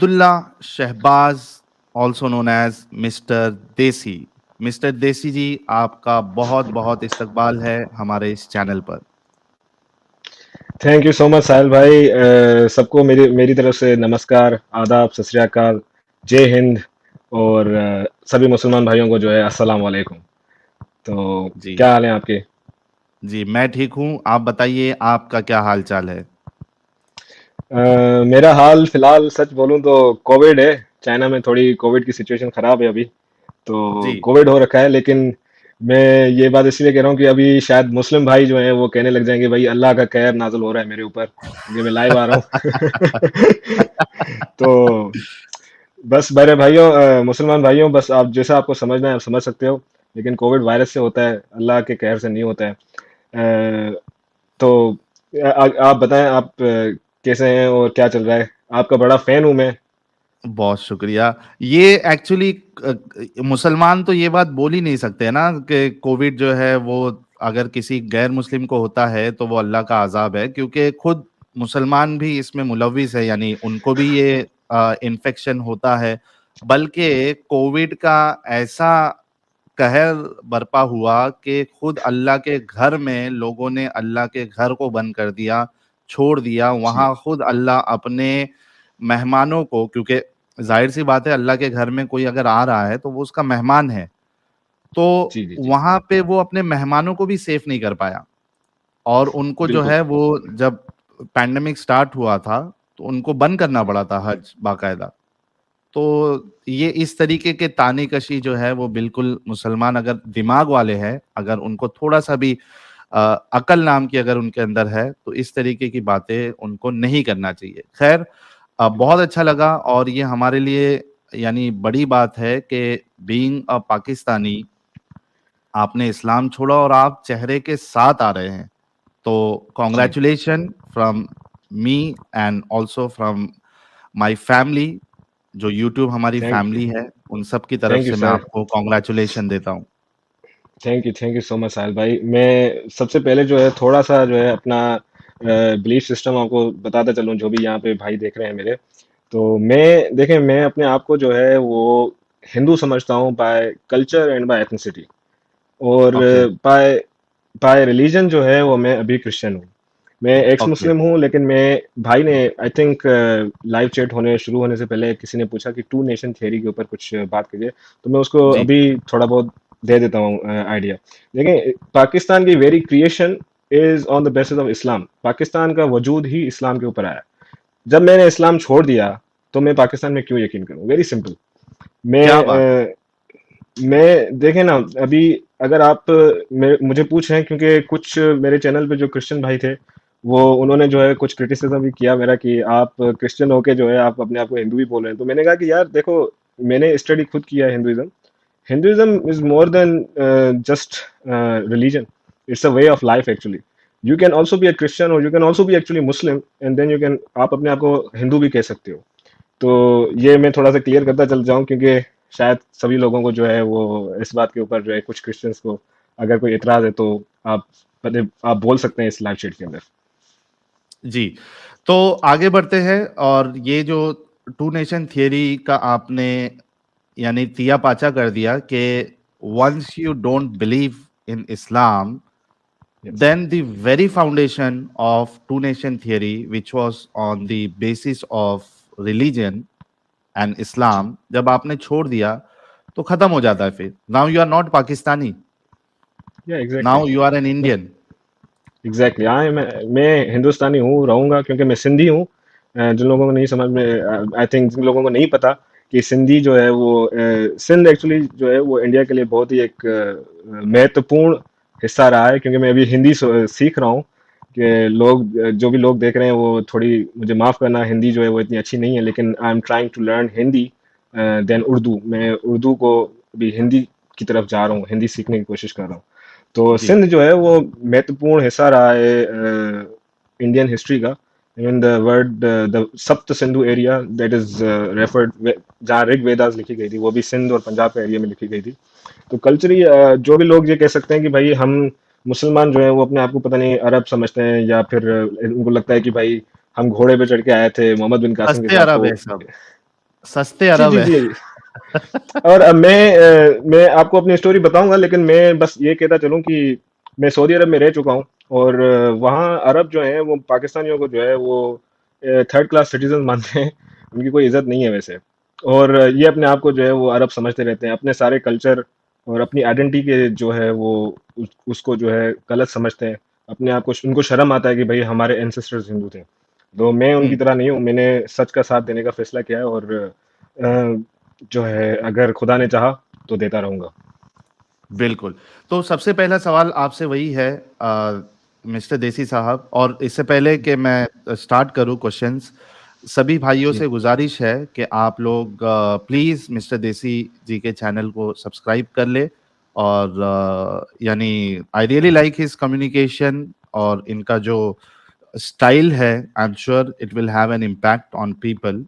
Abdullah Shahbaz, also known as mister Desi. Mister Desi ji, आपका बहुत बहुत इस्तकबाल है हमारे इस चैनल पर। थैंक यू सो मच साहिल भाई। सबको मेरी मेरी तरफ से नमस्कार, आदाब, सत श्री अकाल, जय हिंद। और सभी मुसलमान भाइयों को जो है अस्सलाम वालेकुम। तो जी क्या हाल है आपके? जी, मैं ठीक हूँ। आप बताइए, आपका क्या हाल चाल है? मेरा हाल फिलहाल सच बोलूं तो कोविड है। चाइना में थोड़ी कोविड की सिचुएशन खराब है अभी। तो जी कोविड हो रखा है, लेकिन मैं ये बात इसलिए कह रहा हूँ कि अभी शायद मुस्लिम भाई जो हैं वो कहने लग जाएंगे भाई अल्लाह का कहर नाजुल हो रहा है मेरे ऊपर, क्योंकि मैं लाइव आ रहा हूँ। तो बस मेरे भाइयों, मुसलमान भाइयों, बस आप जैसा आपको समझना है आप समझ सकते हो। लेकिन कोविड वायरस से होता है, अल्लाह के कहर से नहीं होता है। तो आप बताएं, आप कैसे हैं और क्या चल रहा है? आपका बड़ा फैन हूं मैं। बहुत शुक्रिया। ये एक्चुअली मुसलमान तो ये बात बोल ही नहीं सकते ना कि कोविड जो है वो अगर किसी गैर मुस्लिम को होता है तो वो अल्लाह का अजाब है, क्योंकि खुद मुसलमान भी इसमें मुलविस है, यानी उनको भी ये इन्फेक्शन होता है। बल्कि कोविड का ऐसा कहर बरपा हुआ कि खुद अल्लाह के घर में लोगों ने अल्लाह के घर को बंद कर दिया, छोड़ दिया। जी वहां खुद अल्लाह अपने मेहमानों को, क्योंकि जाहिर सी बात है अल्लाह के घर में कोई अगर आ रहा है तो वो उसका मेहमान है, तो जी जी जी। वहां पे वो अपने मेहमानों को भी सेफ नहीं कर पाया। और उनको जो बिल्कुल। है वो, जब पैंडेमिक स्टार्ट हुआ था तो उनको बंद करना पड़ा था हज बाकायदा। तो ये इस तरीके के ताने कशी जो है वो बिल्कुल, मुसलमान अगर दिमाग वाले हैं, अगर उनको थोड़ा सा भी अकल नाम की अगर उनके अंदर है, तो इस तरीके की बातें उनको नहीं करना चाहिए। खैर, बहुत अच्छा लगा, और ये हमारे लिए यानी बड़ी बात है कि बीइंग अ पाकिस्तानी, आपने इस्लाम छोड़ा और आप चेहरे के साथ आ रहे हैं। तो जी। Congratulation from me and also from my family. जो यूट्यूब हमारी थैंक फैमिली है, उन सब की तरफ थैंक यू से मैं सर। आपको कॉन्ग्रेचुलेशन देता हूँ। थैंक यू सो मच साहिल भाई। मैं सबसे पहले जो है थोड़ा सा जो है अपना बिलीफ सिस्टम आपको बताता चलूं, जो भी यहाँ पे भाई देख रहे हैं मेरे। तो मैं देखें, मैं अपने आप को जो है वो हिंदू समझता हूँ by culture and by ethnicity. और ओके। बाय बाय रिलीजन जो है वो मैं अभी क्रिश्चियन हूँ। मैं एक्स ओके। मुस्लिम हूँ, लेकिन मैं भाई ने आई थिंक लाइव चैट होने शुरू होने से पहले किसी ने पूछा कि टू नेशन थियरी के ऊपर कुछ बात कीजिए, तो मैं उसको जी। अभी थोड़ा बहुत दे देता हूँ आइडिया। देखें, पाकिस्तान की very creation is on the basis of Islam. Pakistan का वजूद ही इस्लाम के ऊपर आया। जब मैंने इस्लाम छोड़ दिया तो मैं पाकिस्तान में क्यों यकीन करूं? Very simple. मैं क्या बात है। मैं देखें ना, अभी अगर आप मुझे पूछ रहे हैं, क्योंकि कुछ मेरे चैनल पे जो क्रिश्चियन भाई थे वो उन्होंने जो है कुछ क्रिटिसिज्म भी किया मेरा कि आप क्रिश्चियन होके जो है आप अपने आप को हिंदू भी बोल रहे हैं। तो मैंने कहा कि यार देखो, मैंने स्टडी खुद किया है Hinduism. Hinduism is more than just religion, it's a way of life actually. You can also be a Christian और you can also be actually Muslim, and then you can, आप अपने आप को हिंदू भी कह सकते हो। तो ये मैं थोड़ा सा क्लियर करता चल जाऊं, क्योंकि शायद सभी लोगों को जो है वो इस बात के ऊपर जो है, कुछ क्रिश्चियंस को अगर कोई इतराज है तो आप आप बोल सकते हैं इस लाइव चैट के अंदर। जी, तो आगे बढ़ते हैं। और ये जो टू नेशन थियरी का आपने यानी तिया पाचा कर दिया कि once you don't believe in Islam, yes. then the very foundation of two nation theory, which was on the basis of religion and जी। Islam, जब आपने छोड़ दिया तो खत्म हो जाता है। फिर now you are not Pakistani, या exactly. now you are an Indian। Exactly हाँ, मैं हिंदुस्तानी हूँ, रहूंगा, क्योंकि मैं सिंधी हूँ। जिन लोगों को नहीं समझ में, आई थिंक जिन लोगों को नहीं पता कि सिंधी जो है वो सिंध एक्चुअली जो है वो इंडिया के लिए बहुत ही एक महत्वपूर्ण हिस्सा रहा है। क्योंकि मैं अभी हिंदी सीख रहा हूँ। कि लोग जो भी लोग देख रहे हैं वो थोड़ी मुझे माफ़ करना, हिंदी जो है वो इतनी अच्छी नहीं है, लेकिन I am trying to learn Hindi than Urdu. मैं उर्दू को अभी हिंदी की तरफ जा रहा हूँ, हिंदी सीखने की कोशिश कर रहा हूँ। तो जी। सिंध जो है वो महत्वपूर्ण हिस्सा रहा है इंडियन हिस्ट्री का। इवन द वर्ड द सप्त Sindhu area that is referred, जहाँ ऋग वेदास लिखी गई थी वो भी सिंध और पंजाब के एरिया में लिखी गई थी। तो कल्चरली जो भी लोग ये कह सकते हैं कि भाई हम मुसलमान जो है वो अपने आप को पता नहीं अरब समझते हैं, या फिर उनको लगता है कि भाई हम घोड़े पे चढ़ के आए थे मोहम्मद बिन कासिम के हंसते साथ। अरब तो है सब। सस्ते जी, अरब जी, है। जी। और मैं आपको अपनी स्टोरी बताऊँगा, लेकिन मैं बस ये कहता चलूँ कि मैं सऊदी अरब में रह चुका हूँ, और वहाँ अरब जो हैं वो पाकिस्तानियों को जो है वो थर्ड क्लास सिटीज़न मानते हैं, उनकी कोई इज़्ज़त नहीं है वैसे। और ये अपने आप को जो है वो अरब समझते रहते हैं, अपने सारे कल्चर और अपनी आइडेंटिटी के जो है वो उसको जो है गलत समझते हैं। अपने आप को उनको शर्म आता है कि भई हमारे एंसेस्टर्स हिंदू थे। तो मैं उनकी हुँ, तरह नहीं हूँ, मैंने सच का साथ देने का फैसला किया है, और जो है अगर खुदा ने चाहा तो देता रहूँगा। बिल्कुल। तो सबसे पहला सवाल आपसे वही है मिस्टर देसी साहब, और इससे पहले कि मैं स्टार्ट करूँ क्वेश्चंस, सभी भाइयों जी। से गुज़ारिश है कि आप लोग प्लीज़ मिस्टर देसी जी के चैनल को सब्सक्राइब कर लें, और यानी I really like his communication, और इनका जो स्टाइल है, I am sure it will have an impact on people.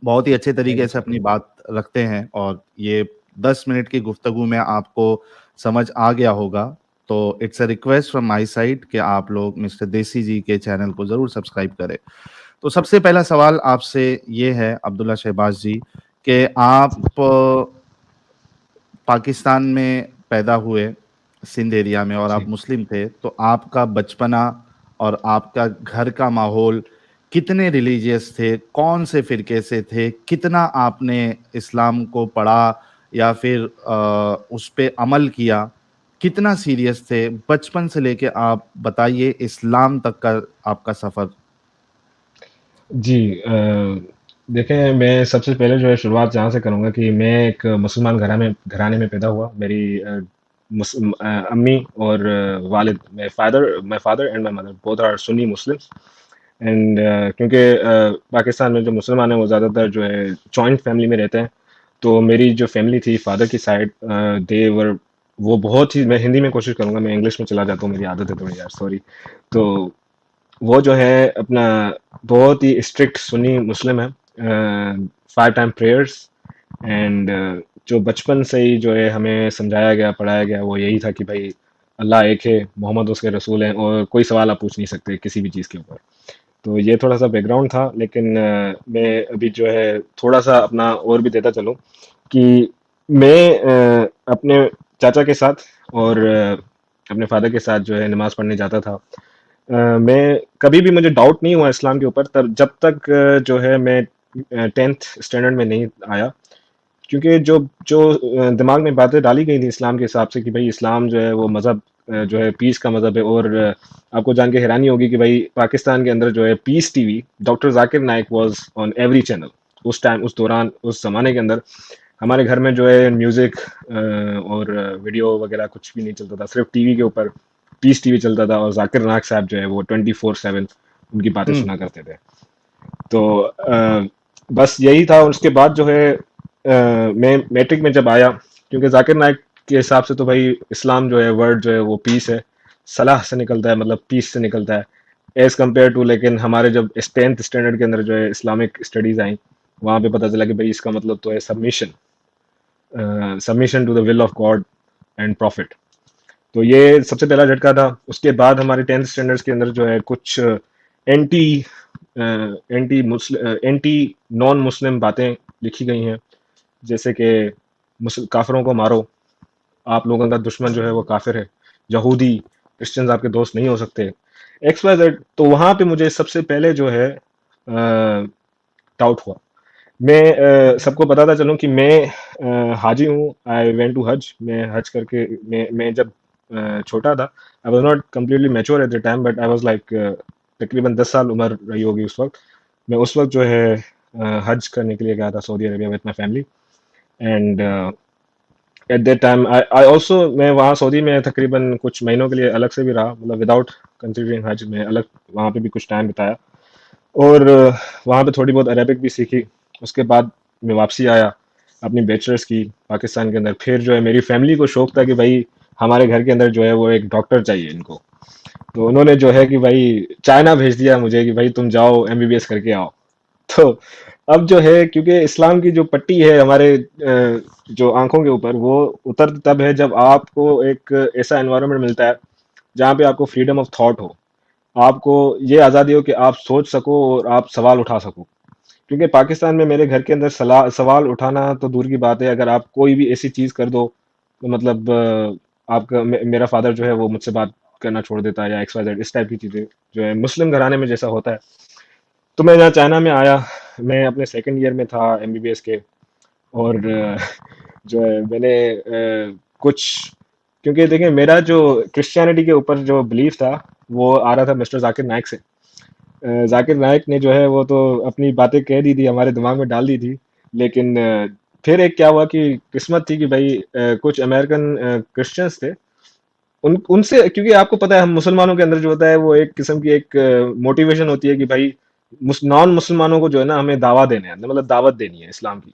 बहुत ही अच्छे थैंक तरीके यू से सर। अपनी बात रखते हैं, और ये 10 मिनट की गुफ्तगू में आपको समझ आ गया होगा। तो it's a request from my side कि आप लोग मिस्टर देसी जी के चैनल को ज़रूर सब्सक्राइब करें। तो सबसे पहला सवाल आपसे ये है अब्दुल्ला शहबाज जी, कि आप पाकिस्तान में पैदा हुए, सिंध एरिया में, और आप जी। मुस्लिम थे, तो आपका बचपना और आपका घर का माहौल कितने रिलीजियस थे? कौन से फ़िरके से थे? कितना आपने इस्लाम को पढ़ा या फिर उस पे अमल किया? कितना सीरियस थे? बचपन से लेके आप बताइए इस्लाम तक का आपका सफ़र। जी, देखें, मैं सबसे पहले जो है शुरुआत यहाँ से करूँगा कि मैं एक मुसलमान घराने में पैदा हुआ। मेरी अम्मी और वालिद, my father and my mother both are Sunni Muslims. And क्योंकि पाकिस्तान में जो मुसलमान हैं वो ज़्यादातर जो है जॉइंट फैमिली में रहते हैं। तो मेरी जो फैमिली थी फादर की साइड, देवर, वो बहुत ही, मैं हिंदी में कोशिश करूँगा, मैं इंग्लिश में चला जाता हूँ, मेरी आदत है थोड़ी यार, सॉरी। तो वो जो है अपना बहुत ही स्ट्रिक्ट सुन्नी मुस्लिम है, 5 टाइम प्रेयर्स। एंड जो बचपन से ही जो है हमें समझाया गया, पढ़ाया गया, वो यही था कि भाई अल्लाह एक है, मोहम्मद उसके रसूल हैं, और कोई सवाल आप पूछ नहीं सकते किसी भी चीज़ के ऊपर। तो ये थोड़ा सा बैकग्राउंड था, लेकिन मैं अभी जो है थोड़ा सा अपना और भी देता चलूँ कि मैं अपने चाचा के साथ और अपने फादर के साथ जो है नमाज पढ़ने जाता था। मैं कभी भी, मुझे डाउट नहीं हुआ इस्लाम के ऊपर तब, जब तक जो है मैं 10th स्टैंडर्ड में नहीं आया। क्योंकि जो जो दिमाग में बातें डाली गई थी इस्लाम के हिसाब से कि भाई इस्लाम जो है वो मज़हब जो है पीस का मज़हब है। और आपको जान के हैरानी होगी कि भाई पाकिस्तान के अंदर जो है peace TV, doctor Zakir Naik was on every channel. उस टाइम, उस दौरान, उस ज़माने के अंदर हमारे घर में जो है म्यूज़िक और वीडियो वगैरह कुछ भी नहीं चलता था, सिर्फ टीवी के ऊपर पीस टीवी चलता था, और जाकिर नाइक साहब जो है वो 24/7 उनकी बातें हुँ, सुना करते थे। तो बस यही था। उसके बाद जो है मैं मैट्रिक में जब आया, क्योंकि जाकिर नाइक के हिसाब से तो भाई इस्लाम जो है वर्ड जो है वो पीस है, सलाह से निकलता है, मतलब पीस से निकलता है एज कम्पेयर टू। लेकिन हमारे जब 10th स्टैंडर्ड के अंदर जो है इस्लामिक स्टडीज आई, वहाँ पे पता चला कि भाई इसका मतलब तो है submission, submission to the will of God and prophet. तो ये सबसे पहला झटका था। उसके बाद हमारे 10th स्टैंडर्ड्स के अंदर जो है कुछ एंटी एंटी नॉन मुस्लिम बातें लिखी गई हैं, जैसे कि काफिरों को मारो, आप लोगों का दुश्मन जो है वो काफिर है, यहूदी क्रिश्चियंस आपके दोस्त नहीं हो सकते, एक्स वाई जेड। तो वहां पे मुझे सबसे पहले जो है डाउट हुआ। मैं सबको बताता चलूं कि मैं हाजी हूँ, आई वेंट टू हज। मैं हज करके, मैं जब छोटा था, I was not completely mature at the time, but I was like तकरीबन 10 साल उम्र रही होगी उस वक्त। मैं उस वक्त जो है हज करने के लिए गया था Saudi Arabia with my family. And at that time I also, मैं वहाँ सऊदी में तकरीबन कुछ महीनों के लिए अलग से भी रहा, मतलब विदाउट कंसिडरिंग हज में अलग वहाँ पे भी कुछ टाइम बिताया। और वहाँ पे थोड़ी बहुत अरेबिक भी सीखी। उसके बाद मैं वापसी आया, अपनी बैचलर्स की पाकिस्तान के अंदर। फिर जो है मेरी फैमिली को शौक था कि भाई हमारे घर के अंदर जो है वो एक डॉक्टर चाहिए इनको। तो उन्होंने जो है कि भाई चाइना भेज दिया मुझे कि भाई तुम जाओ एमबीबीएस करके आओ। तो अब जो है, क्योंकि इस्लाम की जो पट्टी है हमारे जो आंखों के ऊपर, वो उतर तब है जब आपको एक ऐसा एनवायरनमेंट मिलता है जहाँ पे आपको फ्रीडम ऑफ थॉट हो, आपको ये आज़ादी हो कि आप सोच सको और आप सवाल उठा सको। क्योंकि पाकिस्तान में मेरे घर के अंदर सवाल उठाना तो दूर की बात है, अगर आप कोई भी ऐसी चीज़ कर दो तो मतलब आपका मेरा फादर जो है वो मुझसे बात करना छोड़ देता है, या एक्स वाई जेड इस टाइप की चीज़ें जो है मुस्लिम घराने में जैसा होता है। तो मैं यहाँ चाइना में आया, मैं अपने सेकंड ईयर में था एमबीबीएस के, और जो है मैंने कुछ, क्योंकि देखिए मेरा जो क्रिश्चियनिटी के ऊपर जो बिलीफ था वो आ रहा था मिस्टर जाकिर नाइक से। जाकिर नाइक ने जो है वो तो अपनी बातें कह दी थी, हमारे दिमाग में डाल दी थी, लेकिन फिर एक क्या हुआ कि किस्मत थी कि भाई कुछ अमेरिकन क्रिश्चियंस थे, उन उनसे, क्योंकि आपको पता है हम मुसलमानों के अंदर जो होता है वो एक किस्म की एक मोटिवेशन होती है कि भाई नॉन मुसलमानों को जो है ना हमें दावा देने हैं, मतलब दावत देनी है इस्लाम की।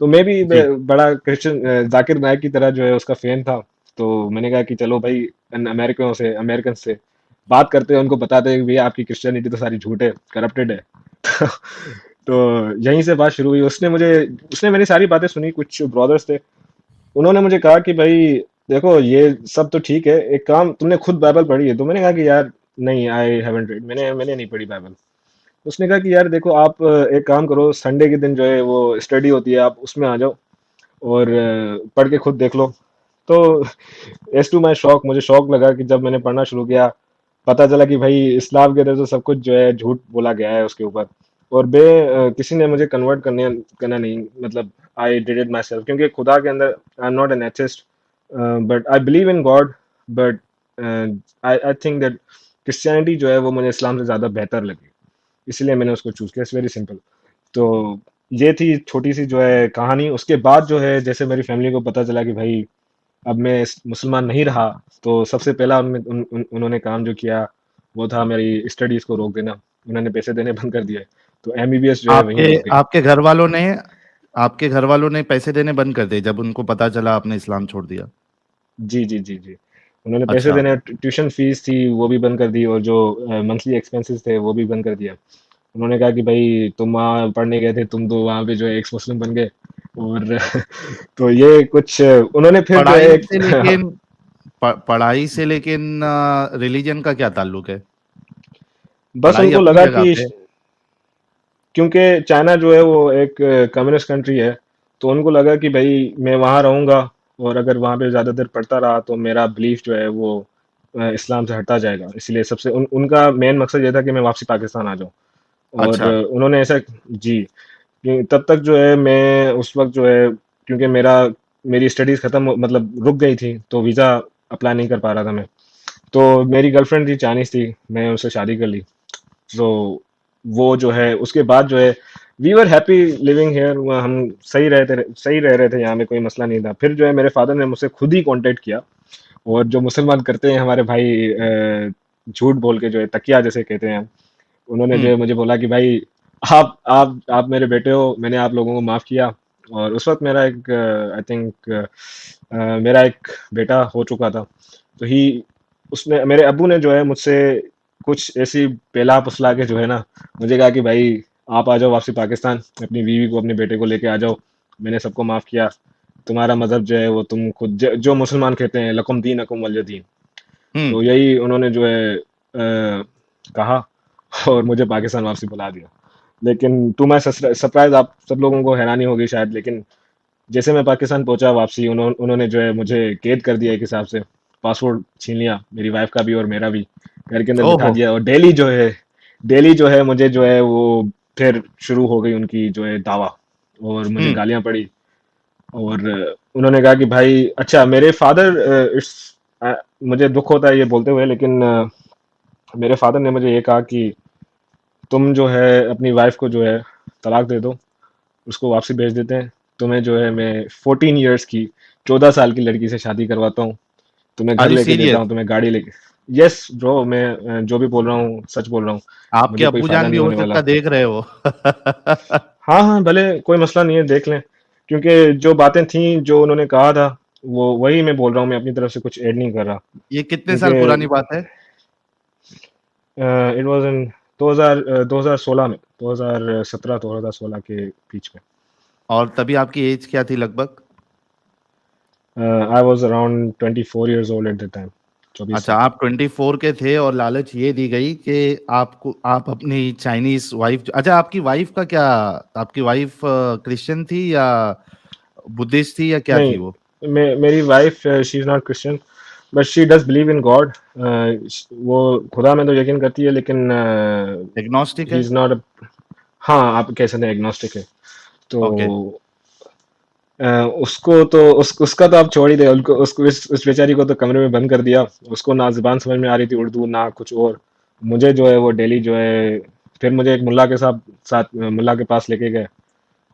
तो मैं भी जी। बड़ा क्रिश्चियन जाकिर नाइक की तरह जो है उसका फैन था। तो मैंने कहा कि चलो भाई अमेरिकन से बात करते हैं, उनको बताते हैं कि भैया आपकी क्रिश्चियनिटी तो सारी झूठ है, करप्टेड है। तो यहीं से बात शुरू हुई। उसने मेरी सारी बातें सुनी। कुछ ब्रदर्स थे, उन्होंने मुझे कहा कि भाई देखो ये सब तो ठीक है, एक काम, तुमने खुद बाइबल पढ़ी है? तो मैंने कहा कि यार नहीं, आई हैवंट रीड, मैंने मैंने नहीं पढ़ी बाइबल। उसने कहा कि यार देखो आप एक काम करो, संडे के दिन जो है वो स्टडी होती है, आप उसमें आ जाओ और पढ़ के खुद देख लो। तो एज टू माई शौक, मुझे शौक लगा कि जब मैंने पढ़ना शुरू किया, पता चला कि भाई इस्लाम के अंदर तो सब कुछ जो है झूठ बोला गया है उसके ऊपर। और किसी ने मुझे कन्वर्ट करना नहीं, मतलब I did it my self, क्योंकि खुदा के अंदर I am not an atheist, but I believe in God, but I I think that Christianity जो है वो मुझे इस्लाम से ज़्यादा बेहतर लगी, इसलिए मैंने उसको चूज किया। It's very simple. तो ये थी छोटी सी जो है कहानी। उसके बाद जो है जैसे मेरी फैमिली को पता चला कि भाई अब मैं मुसलमान नहीं रहा, तो सबसे पहला उन्होंने काम जो किया वो था मेरी स्टडीज को रोक देना। उन्होंने पैसे देने बंद कर दिए, तो एमबीबीएस जो है वहीं आपके रुक गई। आपके घर वालों ने आपके घर वालों ने पैसे देने बंद कर दिए जब उनको पता चला आपने इस्लाम छोड़ दिया? जी जी जी जी। उन्होंने पैसे अच्छा। देने, ट्यूशन फीस थी वो भी बंद कर दी, और जो मंथली एक्सपेंसेस थे वो भी बंद कर दिया। उन्होंने कहा कि भाई तुम वहाँ पढ़ने गए थे, तुम तो वहाँ पे जो है एक्स मुस्लिम बन गए। और तो ये कुछ उन्होंने फिर जो है पढ़ाई एक से लेकिन पढ़ाई से लेकिन रिलीजन का क्या ताल्लुक है? बस पढ़ाई उनको अपनी लगा जगह कि पे। क्योंकि चाइना जो है वो एक कम्युनिस्ट कंट्री है, तो उनको लगा कि भाई मैं वहाँ रहूँगा, और अगर वहाँ पे ज़्यादा देर पढ़ता रहा तो मेरा बिलीफ जो है वो इस्लाम से हटता जाएगा। इसलिए उनका मेन मकसद ये था कि मैं वापसी पाकिस्तान आ जाऊँ। और अच्छा। उन्होंने ऐसा, जी, तब तक जो है मैं उस वक्त जो है, क्योंकि मेरी स्टडीज़ ख़त्म, मतलब रुक गई थी, तो वीज़ा अप्लाई नहीं कर पा रहा था मैं। तो मेरी गर्लफ्रेंड थी, चाइनीज़ थी, मैं उससे शादी कर ली। तो वो जो है उसके बाद जो है we were happy living here, हम सही रह रहे थे यहाँ में, कोई मसला नहीं था। फिर जो है मेरे फादर ने मुझसे खुद ही कांटेक्ट किया, और जो मुसलमान करते हैं हमारे भाई, झूठ बोल के जो है तकिया जैसे कहते हैं हम, उन्होंने जो हम्म। है मुझे बोला कि भाई आप मेरे बेटे हो, मैंने आप लोगों को माफ़ किया। और उस वक्त मेरा एक आई थिंक मेरा एक बेटा हो चुका था। तो ही उसने, मेरे अब्बू ने जो है मुझसे कुछ ऐसी पेला पुसला के जो है ना मुझे कहा कि भाई आप आ जाओ वापसी पाकिस्तान, अपनी बीवी को अपने बेटे को लेके आ जाओ, मैंने सबको माफ़ किया, तुम्हारा मजहब जो है वो तुम खुद जो मुसलमान कहते हैं, लकुम दीन अकुम वलिय दीन। हम्म। तो यही उन्होंने जो है कहा, और मुझे पाकिस्तान वापसी बुला दिया। लेकिन टू माई सरप्राइज, आप सब लोगों को हैरानी होगी शायद, लेकिन जैसे मैं पाकिस्तान पहुंचा वापसी, उन्होंने जो है मुझे कैद कर दिया एक हिसाब से। पासपोर्ट छीन लिया, मेरी वाइफ का भी और मेरा भी, घर के अंदर बिठा ओहो। दिया। और डेली जो है मुझे जो है वो फिर शुरू हो गई उनकी जो है दावा, और मुझे हम्म। गालियां पड़ी। और उन्होंने कहा कि भाई, अच्छा मेरे फादर, इट्स मुझे दुख होता है ये बोलते हुए, लेकिन मेरे फादर ने मुझे ये कहा कि तुम जो है अपनी वाइफ को जो है तलाक दे दो, उसको वापसी भेज देते हैं, तुम्हें जो है मैं 14 ईयर्स की, 14 साल की लड़की से शादी करवाता हूँ, तुम्हें घर आर यू लेके देता सीरियस? हूँ, तुम्हें गाड़ी लेके। यस ब्रो, मैं जो भी बोल रहा हूँ सच बोल रहा हूँ, आपके मुझे कोई अब्बू फायदा जान भी नहीं हो होने सकता वाला। देख रहे हो। हाँ हाँ, भले कोई मसला नहीं है, देख लें, क्योंकि जो बातें थी जो उन्होंने कहा था वो वही मैं बोल रहा हूँ, मैं अपनी तरफ से कुछ ऐड नहीं कर रहा। ये कितने साल पुरानी क्योंकि बात है? इट वाज इन 2016 में, 2017 2016 के बीच में। और तभी आपकी एज क्या थी लगभग? I was around 24 years old at the time. 24 अच्छा, साल। आप 24 के थे और लालच ये दी गई कि आप अपनी चाइनीज वाइफ, अच्छा आपकी वाइफ का क्या, आपकी वाइफ क्रिश्चियन थी या बुद्धिस्ट थी या क्या थी वो? नहीं, मेरी wife, she is not Christian, but she does believe in God. वो खुदा में तो यकीन करती है, लेकिन एग्नोस्टिक ही है? Is not. हाँ, आप कह सकते हैं एग्नोस्टिक है। तो ओके। अ, उसको तो उसका तो आप छोड़ ही दे, उनको उसको उस बेचारी को तो कमरे में बंद कर दिया। उसको ना ज़ुबान समझ में आ रही थी उर्दू, ना कुछ और। मुझे जो है वो डेली जो है, फिर मुझे एक मुल्ला के साथ साथ मुल्ला के पास लेके गए,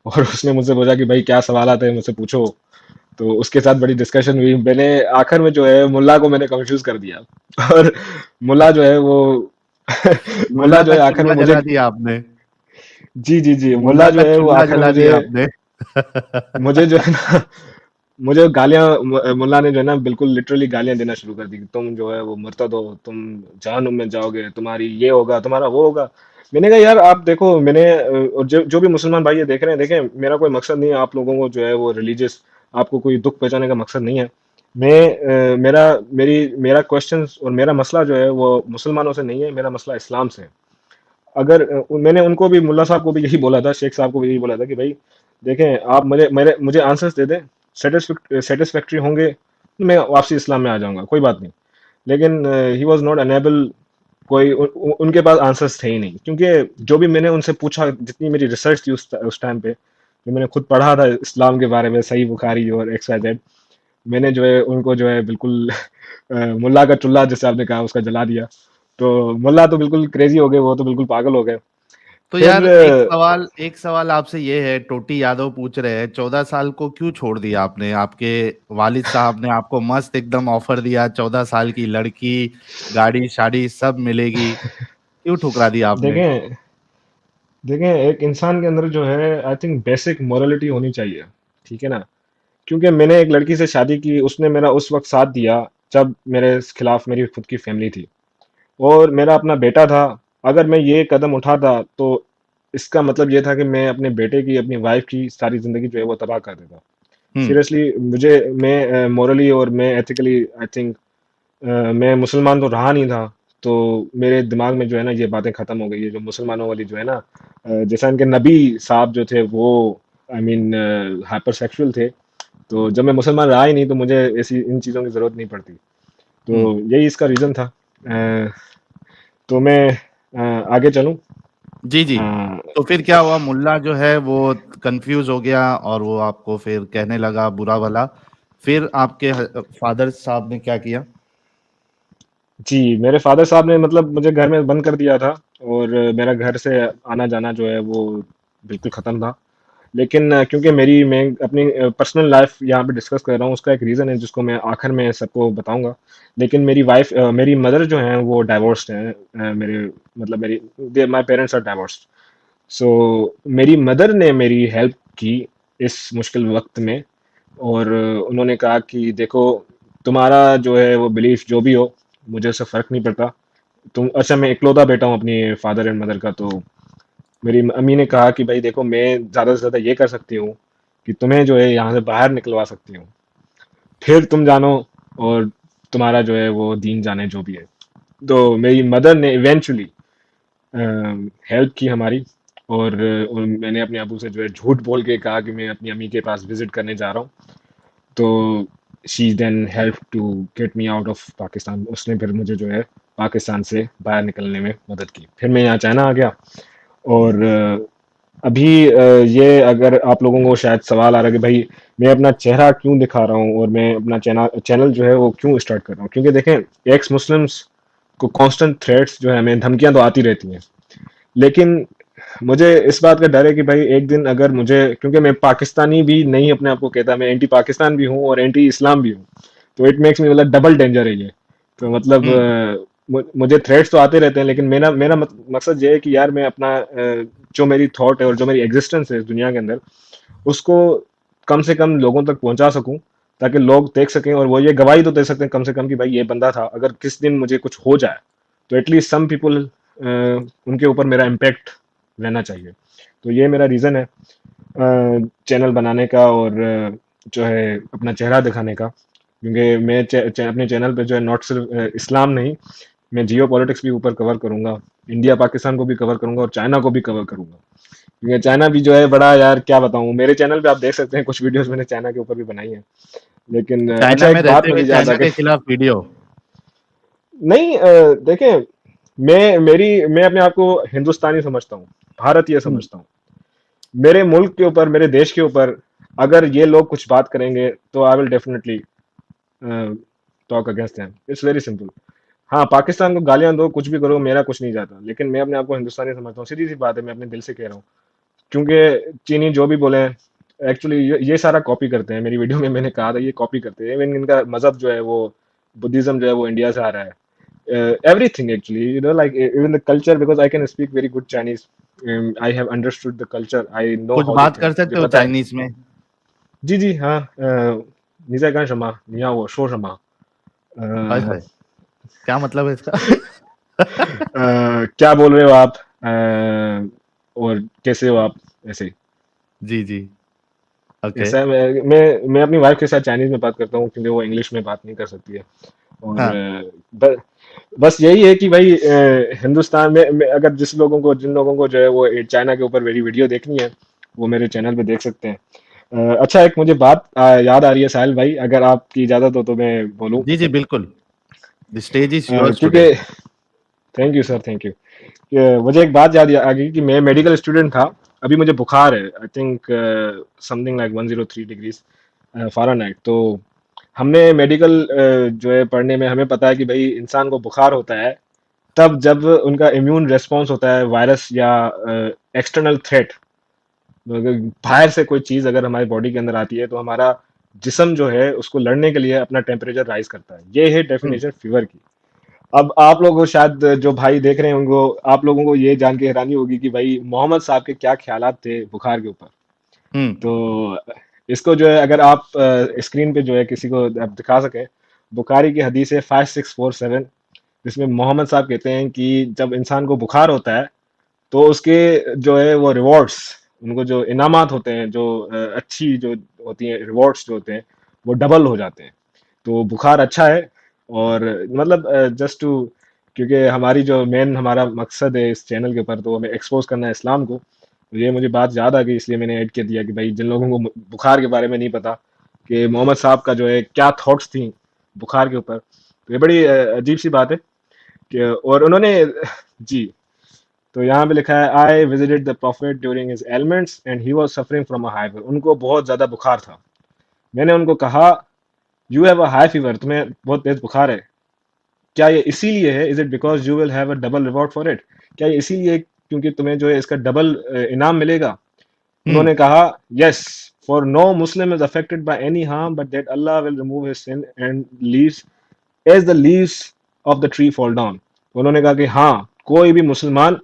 और उसने मुझसे पूछा कि भाई क्या सवाल आते हैं मुझसे पूछो। तो उसके साथ बड़ी डिस्कशन हुई। मैंने आखिर में जो है मुल्ला को मैंने कंफ्यूज कर दिया, और मुल्ला जो है वो मुल्ला मुल्ला जो का है आखिर में चूल्हा मुझे, जला दिया आपने। जी जी जी, मुल्ला मुल्ला जो का है वो चूल्हा आखिर में जला मुझे, दिया आपने। मुझे जो है ना, मुझे गालियां, मुल्ला ने जो है ना बिल्कुल लिटरली गालियां देना शुरू कर दी कि तुम जो है वो मुर्तद हो, तुम जहन्नुम में जाओगे, तुम्हारी ये होगा, तुम्हारा वो होगा। मैंने कहा यार आप देखो, मैंने और जो भी मुसलमान भाई ये देख रहे हैं, देखें, मेरा कोई मकसद नहीं है आप लोगों को जो है वो रिलीजियस, आपको कोई दुख पहुंचाने का मकसद नहीं है। मेरा क्वेश्चन और मेरा मसला जो है वो मुसलमानों से नहीं है, मेरा मसला इस्लाम से है। अगर मैंने उनको भी, मुल्ला साहब को भी यही बोला था, शेख साहब को भी यही बोला था कि भाई देखें, आप मुझे आंसर्स दे दें, सेटिस्फैक्ट्री होंगे तो मैं वापसी इस्लाम में आ जाऊंगा, कोई बात नहीं। लेकिन ही वॉज नॉट अनेबल। कोई उनके पास आंसर्स थे ही नहीं, क्योंकि जो भी मैंने उनसे पूछा, जितनी मेरी रिसर्च थी उस टाइम पे, जो मैंने खुद पढ़ा था इस्लाम के बारे में, सही बुखारी और एक्स वाई जेड, मैंने जो है उनको जो है बिल्कुल मुल्ला का चुल्ला जैसे आपने कहा उसका जला दिया। तो मुल्ला तो बिल्कुल क्रेजी हो गए, वो तो बिल्कुल पागल हो गए। तो फिर यार एक सवाल आपसे ये है, टोटी यादव पूछ रहे हैं 14 साल को क्यों छोड़ दिया आपने? आपके वालिद साहब ने आपको मस्त एकदम ऑफर दिया, 14 साल की लड़की, गाड़ी शाड़ी सब मिलेगी, क्यों ठुकरा दिया आपने? देखें, एक इंसान के अंदर जो है आई थिंक बेसिक मोरालिटी होनी चाहिए, ठीक है ना। क्योंकि मैंने एक लड़की से शादी की, उसने मेरा उस वक्त साथ दिया जब मेरे खिलाफ मेरी खुद की फैमिली थी, और मेरा अपना बेटा था। अगर मैं ये कदम उठाता तो इसका मतलब ये था कि मैं अपने बेटे की, अपनी वाइफ की सारी जिंदगी जो है वो तबाह कर देता। हम्म। सीरियसली, मुझे, मैं मोरली और मैं एथिकली आई थिंक, मैं मुसलमान तो रहा नहीं था। तो मेरे दिमाग में जो है ना ये बातें खत्म हो गई है, जो मुसलमानों वाली जो है ना, जैसा इनके नबी साहब जो थे वो, आई मीन, हाइपर सेक्सुअल थे। तो जब मैं मुसलमान रहा ही नहीं तो मुझे ऐसी इन चीज़ों की ज़रूरत नहीं पड़ती। हम्म। तो यही इसका रीज़न था। तो मैं आगे चलूं। जी जी। अ, तो फिर क्या हुआ? मुल्ला जो है वो कंफ्यूज हो गया और वो आपको फिर कहने लगा बुरा भला। फिर आपके फादर साहब ने क्या किया? जी, मेरे फादर साहब ने मतलब मुझे घर में बंद कर दिया था, और मेरा घर से आना जाना जो है वो बिल्कुल ख़त्म था। लेकिन क्योंकि मैं अपनी पर्सनल लाइफ यहाँ पे डिस्कस कर रहा हूँ, उसका एक रीज़न है जिसको मैं आखिर में सबको बताऊंगा। लेकिन मेरी मदर जो हैं वो डाइवोर्स्ड हैं। मेरे मतलब मेरी माय पेरेंट्स आर डाइवोर्स्ड। सो मेरी मदर ने मेरी हेल्प की इस मुश्किल वक्त में, और उन्होंने कहा कि देखो, तुम्हारा जो है वो बिलीफ जो भी हो, मुझे उससे फ़र्क नहीं पड़ता। तुम, अच्छा, मैं इकलौता बेटा हूँ अपनी फादर एंड मदर का। तो मेरी अम्मी ने कहा कि भाई देखो, मैं ज़्यादा से ज़्यादा ये कर सकती हूँ कि तुम्हें जो है यहाँ से बाहर निकलवा सकती हूँ, फिर तुम जानो, और तुम्हारा जो है वो दीन जाने जो भी है। तो मेरी मदर ने इवेंचुअली हेल्प की हमारी, और मैंने अपने अबू से जो है झूठ बोल के कहा कि मैं अपनी अम्मी के पास विजिट करने जा रहा हूँ। तो she then help to get me out of Pakistan. उसने फिर मुझे जो है पाकिस्तान से बाहर निकलने में मदद की। फिर मैं यहाँ चाइना आ गया। और अभी ये अगर आप लोगों को शायद सवाल आ रहा है कि भाई मैं अपना चेहरा क्यों दिखा रहा हूँ और मैं अपना चैनल जो है वो क्यों स्टार्ट कर रहा हूँ, क्योंकि देखें, एक्स मुस्लिम्स को कांस्टेंट थ्रेट्स जो है, हमें धमकियां तो आती रहती हैं। लेकिन मुझे इस बात का डर है कि भाई एक दिन अगर मुझे, क्योंकि मैं पाकिस्तानी भी नहीं अपने आप को कहता, मैं एंटी पाकिस्तान भी हूँ और एंटी इस्लाम भी हूँ। तो इट मेक्स मी, मतलब डबल डेंजर है ये। तो मतलब हम्म। मुझे थ्रेट्स तो आते रहते हैं, लेकिन मेरा मेरा मकसद ये है कि यार मैं अपना जो मेरी थॉट है और जो मेरी एग्जिस्टेंस है इस दुनिया के अंदर, उसको कम से कम लोगों तक पहुंचा सकूं, ताकि लोग देख सकें और वो ये गवाही तो दे सकते हैं कम से कम कि भाई ये बंदा था। अगर किस दिन मुझे कुछ हो जाए तो एटलीस्ट सम पीपल, उनके ऊपर मेरा इम्पैक्ट रहना चाहिए। तो ये मेरा रीज़न है चैनल बनाने का, और जो है अपना चेहरा दिखाने का। क्योंकि मैं अपने चैनल पे जो है नॉट सिर्फ इस्लाम नहीं, मैं जियो पॉलिटिक्स भी ऊपर कवर करूंगा, इंडिया पाकिस्तान को भी कवर करूंगा और चाइना को भी कवर करूंगा। क्योंकि चाइना भी जो है बड़ा, यार क्या बताऊं, मेरे चैनल पे आप देख सकते हैं कुछ वीडियोस मैंने चाइना के ऊपर भी बनाई है। लेकिन अच्छा, चाइना में एक बात रहते मुझे हुए याद आ चाइना गई। के खिलाफ वीडियो। नहीं, देखें, मैं अपने आप को हिंदुस्तानी समझता हूँ, भारतीय हम्म। समझता हूँ। मेरे मुल्क के ऊपर, मेरे देश के ऊपर अगर ये लोग कुछ बात करेंगे तो I will definitely talk against them. It's very simple. हाँ, पाकिस्तान को गालियां दो, कुछ भी करो, मेरा कुछ नहीं जाता, लेकिन मैं अपने आप को हिंदुस्तानी समझता हूँ, सीधी सी बात है, मैं अपने दिल से कह रहा हूँ। क्योंकि चीनी जो भी बोले, एक्चुअली ये सारा कॉपी करते हैं। मेरी वीडियो में मैंने कहा था, ये कॉपी करते हैं। इवन इनका मजहब जो है वो, बुद्धिज्म जो है वो इंडिया से आ रहा है। Everything actually, like even the culture, because I can speak very good Chinese. I have understood the culture. I know कुछ how they बात कर think. मुझे सकते हो पता है। चाइनीज में? जी जी हाँ। 你在干什么？你要我说什么？ हाय हाय, क्या मतलब है इसका? क्या बोल रहे हो आप? और कैसे हो आप? ऐसे ही। जी जी, ओके। ऐसा है, मैं अपनी वाइफ के साथ चाइनीज में बात करता हूँ, क्योंकि वो इंग्लिश में बात नहीं कर सकती है। और हाँ बस यही है कि भाई, हिंदुस्तान में अगर जिन लोगों को जो है वो चाइना के ऊपर मेरी वीडियो देखनी है, वो मेरे चैनल पे देख सकते हैं। अच्छा, एक मुझे बात याद आ रही है साहिल भाई, अगर आपकी इजाजत हो तो मैं बोलूं। जी जी बिल्कुल, the stage is yours today. क्योंकि thank you sir, thank you. मुझे एक बात याद आ गई कि मैं मेडिकल स्टूडेंट था। अभी मुझे बुखार है, I think something like 103 degrees Fahrenheit. तो हमने मेडिकल जो है पढ़ने में हमें पता है कि भाई इंसान को बुखार होता है तब जब उनका इम्यून रिस्पॉन्स होता है वायरस या एक्सटर्नल थ्रेट, बाहर से कोई चीज अगर हमारी बॉडी के अंदर आती है तो हमारा जिस्म जो है उसको लड़ने के लिए अपना टेम्परेचर राइज करता है। ये है हम्म डेफिनेशन फीवर की। अब आप लोगों को शायद, जो भाई देख रहे हैं उनको, आप लोगों को ये जान के हैरानी होगी कि भाई मोहम्मद साहब के क्या ख्यालात थे बुखार के ऊपर। हम्म। तो इसको जो है अगर आप स्क्रीन पे जो है किसी को आप दिखा सकें, बुखारी की हदीस है 5647, जिसमें मोहम्मद साहब कहते हैं कि जब इंसान को बुखार होता है तो उसके जो है वो रिवॉर्ड्स, उनको जो इनामात होते हैं, जो अच्छी जो होती हैं रिवॉर्ड्स जो होते हैं, वो डबल हो जाते हैं। तो बुखार अच्छा है। और मतलब जस्ट टू, क्योंकि हमारी जो मेन हमारा मकसद है इस चैनल के ऊपर, तो हमें एक्सपोज करना है इस्लाम को। तो ये मुझे बात याद आ गई, इसलिए मैंने ऐड कर दिया कि भाई जिन लोगों को बुखार के बारे में नहीं पता कि मोहम्मद साहब का जो है क्या थॉट्स थी बुखार के ऊपर, तो ये बड़ी अजीब सी बात है कि, और उन्होंने जी, तो यहाँ पे लिखा है I visited the profit during his elements and he was suffering from a high fever. उनको बहुत ज्यादा बुखार था। मैंने उनको कहा, you have a high fever, तुम्हें बहुत तेज बुखार है, क्या ये इसीलिए है? Is it because you will have a double reward for it? क्या ये इसीलिए क्योंकि तुम्हें जो है इसका डबल इनाम मिलेगा? हम्म। उन्होंने कहा, yes, for no Muslim is affected by any harm but that Allah will remove his sin and leaves as the leaves of the tree fall down. उन्होंने कहा कि हाँ, कोई भी मुसलमान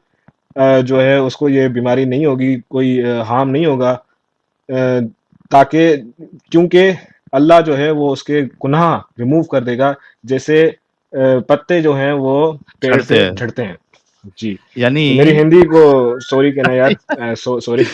जो है उसको ये बीमारी नहीं होगी, कोई हार्म नहीं होगा, ताकि, क्योंकि अल्लाह जो है वो उसके गुनाह रिमूव कर देगा, जैसे पत्ते जो हैं वो पेड़ छड़ते से हैं झड़ते हैं। जी। यानी, तो मेरी हिंदी को सॉरी कहना यार, सॉरी।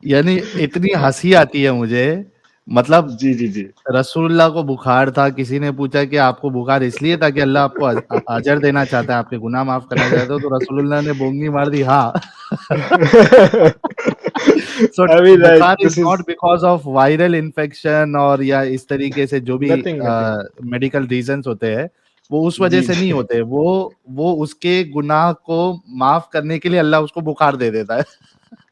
यानी इतनी हंसी आती है मुझे। मतलब जी जी जी। रसूलुल्लाह को बुखार था, किसी ने पूछा कि आपको बुखार इसलिए था कि अल्लाह आपको अजर देना चाहता है, आपके गुनाह माफ करना चाहता है, तो रसूलुल्लाह ने बोंगी मार दी, हाँ। सो I mean, बुखार is this is not because of viral infection और या इस तरीके से जो भी nothing, nothing. मेडिकल रीजंस होते हैं, वो उस वजह जी से नहीं जी। होते। वो उसके गुनाह को माफ करने के लिए अल्लाह उसको बुखार दे देता है।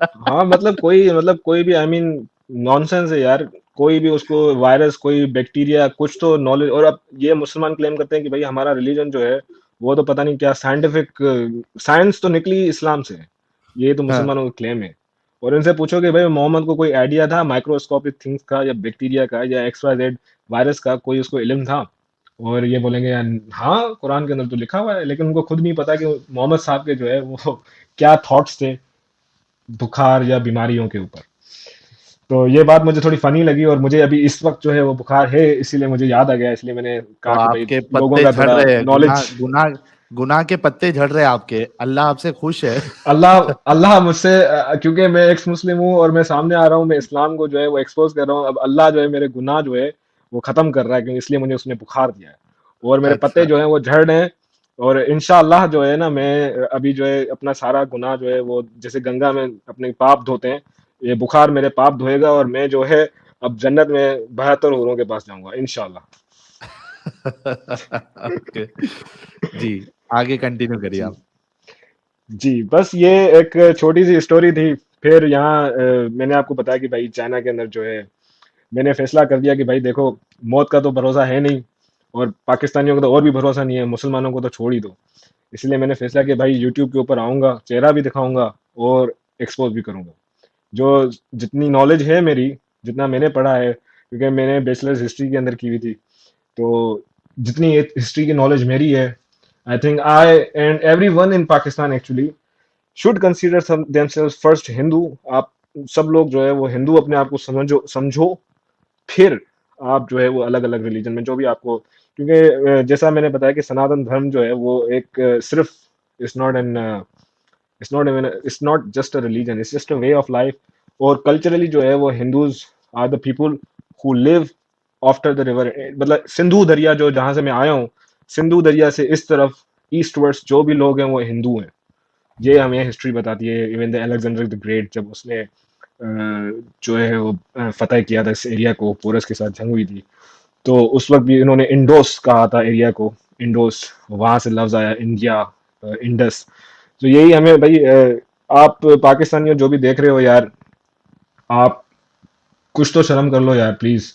हाँ, मतलब कोई भी, आई मीन, नॉनसेंस है यार। कोई भी उसको वायरस, कोई बैक्टीरिया, कुछ तो नॉलेज। और अब ये मुसलमान क्लेम करते हैं कि भाई हमारा रिलीजन जो है वो तो पता नहीं क्या साइंटिफिक, साइंस तो निकली इस्लाम से है। ये तो हाँ। मुसलमानों का क्लेम है। और इनसे पूछो कि भाई मोहम्मद को कोई आइडिया था माइक्रोस्कोपिक थिंग्स का, या बैक्टीरिया का, या एक्स वाई जेड वायरस का, कोई उसको इल्म था? और ये बोलेंगे यार हाँ, कुरान के अंदर तो लिखा हुआ है, लेकिन उनको खुद नहीं पता कि मोहम्मद साहब के जो है वो क्या थॉट्स थे बुखार या बीमारियों के ऊपर। तो ये बात मुझे थोड़ी फनी लगी, और मुझे अभी इस वक्त जो है वो बुखार है, इसीलिए मुझे याद आ गया, इसलिए मैंने तो कहा कि भाई आपके लोगों पत्ते का झड़ थोड़ा रहे हैं, गुनाह नॉलेज। गुनाह गुनाह के पत्ते झड़ रहे हैं आपके, अल्लाह आपसे खुश है। अल्लाह, अल्लाह मुझसे, क्योंकि मैं एक्स मुस्लिम हूँ और मैं सामने आ रहा हूँ, मैं इस्लाम को जो है वो एक्सपोज कर रहा हूँ, अब अल्लाह जो है मेरे गुनाह जो है वो खत्म कर रहा है, क्योंकि इसलिए मुझे उसने बुखार दिया है और मेरे पत्ते अच्छा। जो हैं वो झड़ रहे हैं। और इंशाल्लाह जो है ना, मैं अभी जो है अपना सारा गुनाह जो है वो जैसे गंगा में अपने पाप धोते हैं, ये बुखार मेरे पाप धोएगा और मैं जो है अब जन्नत में 72 हूरों के पास जाऊंगा इंशाल्लाह। ओके। जी, आगे कंटिन्यू करिए जी आप। जी, बस ये एक छोटी सी स्टोरी थी। फिर यहाँ मैंने आपको बताया कि भाई चाइना के अंदर जो है मैंने फैसला कर दिया कि भाई देखो, मौत का तो भरोसा है नहीं, और पाकिस्तानियों का तो और भी भरोसा नहीं है, मुसलमानों को तो छोड़ ही दो। इसलिए मैंने फैसला किया भाई यूट्यूब के ऊपर आऊंगा, चेहरा भी दिखाऊंगा और एक्सपोज भी करूंगा। जो जितनी नॉलेज है मेरी, जितना मैंने पढ़ा है, क्योंकि मैंने बैचलर्स हिस्ट्री के अंदर की हुई थी, तो जितनी हिस्ट्री की नॉलेज मेरी है, I think I and every one in Pakistan actually should consider themselves first Hindu. आप सब लोग जो है वो हिंदू अपने आप को समझो समझो, फिर आप जो है वो अलग अलग रिलीजन में जो भी आपको, क्योंकि जैसा मैंने बताया कि सनातन धर्म जो है वो एक सिर्फ it's not an it's not just a religion, it's just a way of life. और कल्चरली जो है वो Hindus are the people who live after the river, मतलब सिंधु दरिया जो जहां से मैं आया हूँ, सिंधु दरिया से इस तरफ ईस्ट वर्ड्स जो भी लोग हैं वो हिंदू हैं। ये हमें हिस्ट्री बताती है। Even the Alexander the great जब उसने जो है वो फतेह किया था इस एरिया को, पोरस के साथ जंग हुई थी, तो उस वक्त भी इन्होंने इंडोस कहा था एरिया को, इंडोस, वहां से लफ्ज आया इंडिया, इंडस। तो यही हमें भाई आप पाकिस्तानियों जो भी देख रहे हो यार, आप कुछ तो शर्म कर लो यार प्लीज।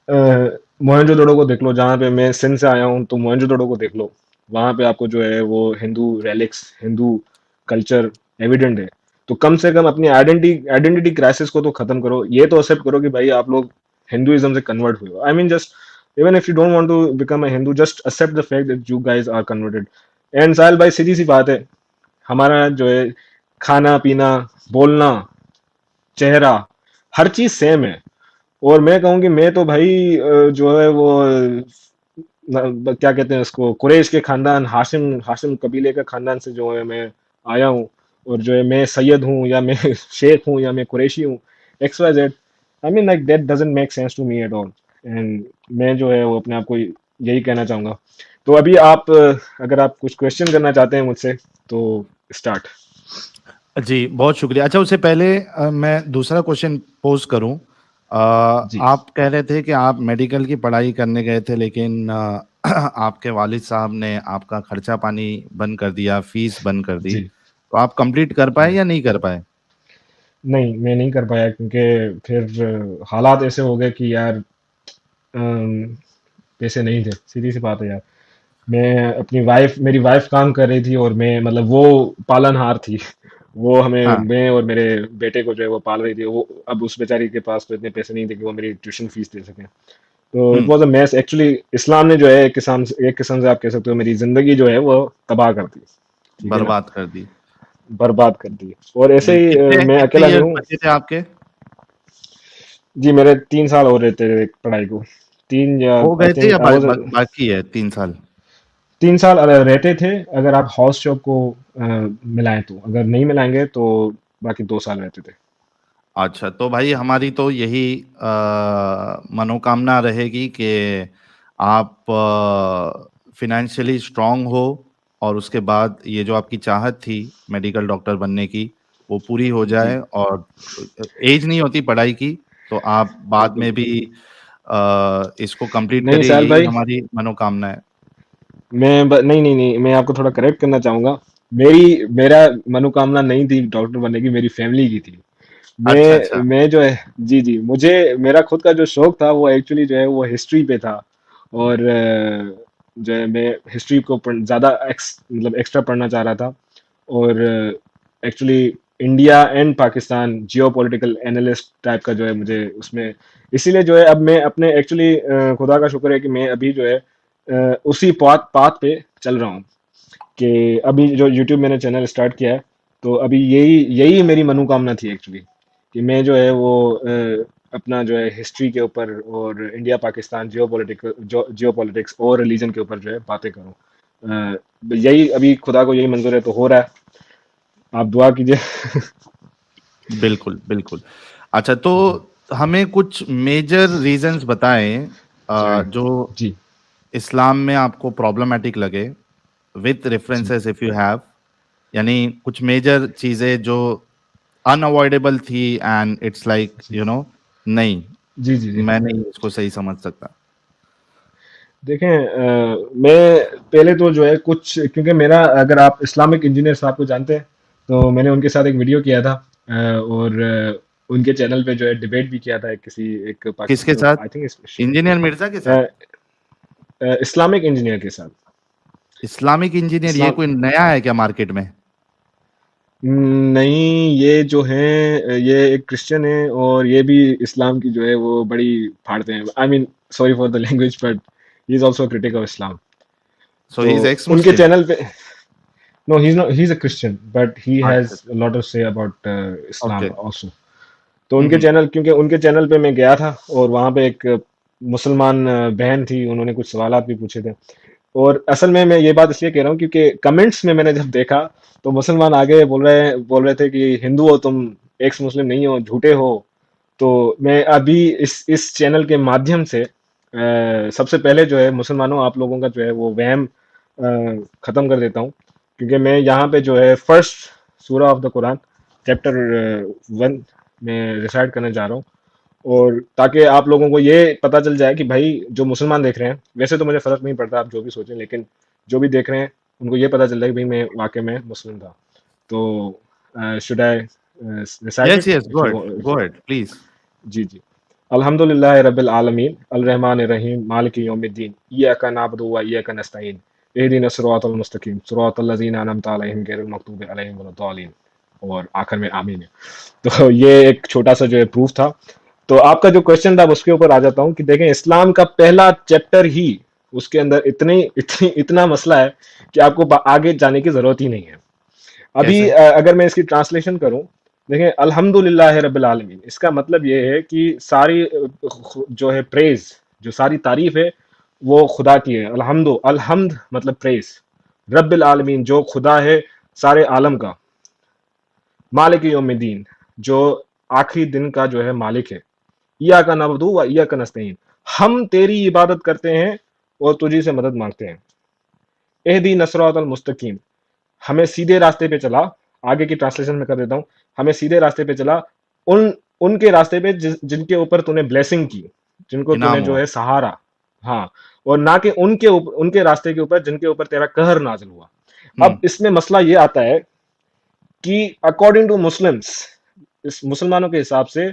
मोहनजोदड़ो को देख लो, जहाँ पे मैं सिंध से आया हूँ, तो मोहनजोदड़ो को देख लो, वहां पे आपको जो है वो Hindu relics, Hindu culture evident है। तो कम से कम अपनी आइडेंटिटी क्राइसिस को तो खत्म करो, ये तो एक्सेप्ट करो कि भाई आप लोग हिंदुइज्म से कन्वर्ट हुए हो। I mean just even if you don't want to become a Hindu, just accept the fact that you guys are converted. And Sahil भाई सीधी सी बात है, हमारा जो है खाना पीना, बोलना, चेहरा, हर चीज सेम है। और मैं कहूँ कि मैं तो भाई जो है वो क्या कहते हैं उसको, कुरैश के खानदान, हाशिम हाशिम कबीले का खानदान से जो है मैं आया हूँ। और जो है मैं सैयद हूँ या मैं शेख हूँ या मैं कुरैशी हूँ, X Y Z, I mean like that doesn't make sense to me at all. And मैं जो है वो अपने आप को यही कहना चाहूंगा। तो अभी आप अगर आप कुछ क्वेश्चन करना चाहते हैं मुझसे तो स्टार्ट। जी, बहुत शुक्रिया। अच्छा, उससे पहले मैं दूसरा क्वेश्चन पोज़ करूँ। जी आप कह रहे थे कि आप मेडिकल की पढ़ाई करने गए थे, लेकिन आपके वालिद साहब ने आपका खर्चा पानी बंद कर दिया, फीस बंद कर दी। जी तो आप कंप्लीट कर पाए जी। या नहीं कर पाए? नहीं, मैं नहीं कर पाया, क्योंकि फिर हालात ऐसे हो गए कि यार अम, पैसे नहीं थे, सीधी सी बात है यार। मैं अपनी वाइफ मेरी वाइफ काम कर रही थी और मैं मतलब वो पालनहार थी। वो हमें, हाँ। मैं और मेरे बेटे को जो है वो पाल रही थी। वो अब उस बेचारी के पास तो इतने पैसे नहीं थे कि वो मेरी ट्यूशन फीस दे सके। तो it um, was a mess actually. इस्लाम ने जो है एक किस्म से आप कह सकते हो मेरी जिंदगी जो है वो तबाह कर दी। ठीक है ना, बर्बाद कर दी। बर्बाद कर दी। और ऐसे जी, ही कितने मैं कितने अकेला नहीं ईयर्स हूँ। बचे थे आपके? जी मेरे 3 साल और रहते थे पढ़ाई को, तीन या हो आई गए थे या थिंक आई वाज बाकी है 3 साल? 3 साल रहते थे, अगर आप हाउस जॉब को मिलाएं तो। अगर नहीं मिलाएंगे तो बाकी 2 साल रहते थे। अच्छा, तो भाई हमारी तो यही मनोकामना रहेगी कि आप फाइनेंशियली स्ट्रांग हो, और उसके बाद ये जो आपकी चाहत थी मेडिकल डॉक्टर बनने की, वो पूरी हो जी जाए। और एज नहीं होती पढ़ाई की, तो आप बाद बिल्कुल। में भी इसको कंप्लीट नहीं करिए, साल यही भाई, हमारी मनोकामना है। नहीं नहीं नहीं, मैं आपको थोड़ा करेक्ट करना चाहूंगा। मेरा मनोकामना नहीं थी डॉक्टर बनने की, मेरी फैमिली की थी। अच्छा, अच्छा। मैं जो है, जी जी, मुझे मेरा खुद का जो शौक था वो एक्चुअली जो है वो हिस्ट्री पे था। और जो है मैं हिस्ट्री को ज्यादा मतलब एक्स्ट्रा पढ़ना चाह रहा था। और actually India and Pakistan Jio political analyst type का जो है मुझे उसमें, इसीलिए जो है अब मैं अपने एक्चुअली खुदा का शुक्र है कि मैं अभी जो है उसी पाथ पाथ पे चल रहा हूँ। कि अभी जो यूट्यूब मैंने चैनल स्टार्ट किया है, तो अभी यही यही मेरी मनोकामना थी एक्चुअली, कि मैं जो है वो अपना जो है हिस्ट्री के ऊपर और इंडिया पाकिस्तान जियो पॉलिटिक्स और रिलीजन के ऊपर जो है बातें करूं। यही अभी खुदा को यही मंजूर है, तो हो रहा है। आप दुआ कीजिए। बिल्कुल, बिल्कुल। अच्छा, तो हमें कुछ मेजर रीजंस बताएं जो जी इस्लाम में आपको प्रॉब्लमेटिक लगे विथ जी रेफरेंसेस इफ यू हैव, यानी कुछ मेजर चीजें जो अनअवॉइडेबल थी एंड इट्स लाइक जी नहीं, जी जी जी। मैं नहीं इसको सही समझ सकता। देखें मैं पहले तो जो है कुछ, क्योंकि मेरा, अगर आप इस्लामिक इंजीनियर साहब को जानते हैं तो मैंने उनके साथ एक वीडियो किया था, और उनके चैनल पे जो है डिबेट भी किया था एक एक किसके पाकिस्तान, साथ? आई थिंक इंजीनियर मिर्जा के साथ? इस्लामिक इंजीनियर के साथ। इस्लामिक इंजीनियर, ये इस्लाम कोई नया है क्या मार्केट में? नहीं, ये जो है ये एक क्रिश्चियन है, और ये भी इस्लाम की जो है वो बड़ी फाड़ते हैं। I mean, sorry for the language, but he is also critic of Islam. So तो ही इज एक्स उनके मुस्लिम? चैनल पे, no, he's not, he's a Christian, but he अच्छा, has a lot to say about okay. Islam also. तो उनके channel, क्योंकि उनके channel पे मैं गया था और वहाँ पे एक मुसलमान बहन थी, उन्होंने कुछ सवालात भी पूछे थे। और असल में मैं ये बात इसलिए कह रहा हूँ क्योंकि कमेंट्स में मैंने जब देखा तो मुसलमान आगे बोल रहे थे कि हिंदू हो तुम, एक्स मुस्लिम नहीं हो, झूठे हो। तो मैं अभी इस चैनल के माध्यम से सबसे पहले जो है मुसलमानों, आप लोगों का जो है वो वहम खत्म कर देता हूँ, क्योंकि मैं यहाँ पे जो है फर्स्ट सूरा ऑफ द कुरान चैप्टर 1 में रिसाइड करने जा रहा हूँ। और ताकि आप लोगों को ये पता चल जाए कि भाई जो मुसलमान देख रहे हैं, वैसे तो मुझे फर्क नहीं पड़ता आप जो भी सोचें, लेकिन जो भी देख रहे हैं उनको ये पता चल जाए कि भाई मैं वाकई में मुस्लिम था। तो should I recite yes it yes, if you? Go ahead please. जी जी। अल्हम्दुलिल्लाह रब्बिल आलमीन अर्रहमानिर रहीम मालिकि यौमिद्दीन इय्याका नअबुदु व इय्याका नस्तईन इहदिनस सिरातल मुस्तकीम सिरातल लज़ीना अनअमता अलैहिम गैरिल मग़दूबि अलैहिम वलद्दालिन, और आखिर में आमीन है। तो ये एक छोटा सा जो है प्रूफ था। तो आपका जो क्वेश्चन था उसके ऊपर आ जाता हूँ कि देखें, इस्लाम का पहला चैप्टर ही, उसके अंदर इतना मसला है कि आपको आगे जाने की जरूरत ही नहीं है। अभी कैसे? अगर मैं इसकी ट्रांसलेशन करूं, देखें, अल्हम्दुलिल्लाह रब्बिल आलमीन, इसका मतलब ये है कि सारी जो है प्रेज, जो सारी तारीफ है वो खुदा की है। अलहम्द मतलब प्रेज, रब्बिल आलमीन जो खुदा है सारे आलम का, मालिक यौमिद्दीन जो आखिरी दिन का जो है मालिक है, इया का नबदू व इया का नस्तईन, हम तेरी इबादत करते हैं और तुझी से मदद मांगते हैं। एहदी नसरातल मुस्तकीम, हमें सीधे रास्ते पे चला। आगे की ट्रांसलेशन में कर देता हूं, हमें सीधे रास्ते पे चला, उन उनके रास्ते पे जिनके ऊपर तूने ब्लेसिंग की, जिनको तूने इनाम जो हुआ। है सहारा। हाँ, और ना कि उनके रास्ते के ऊपर जिनके ऊपर तेरा कहर नाजिल हुआ। अब हम्म। इसमें मसला ये आता है कि अकॉर्डिंग टू मुस्लिम्स, इस मुसलमानों के हिसाब से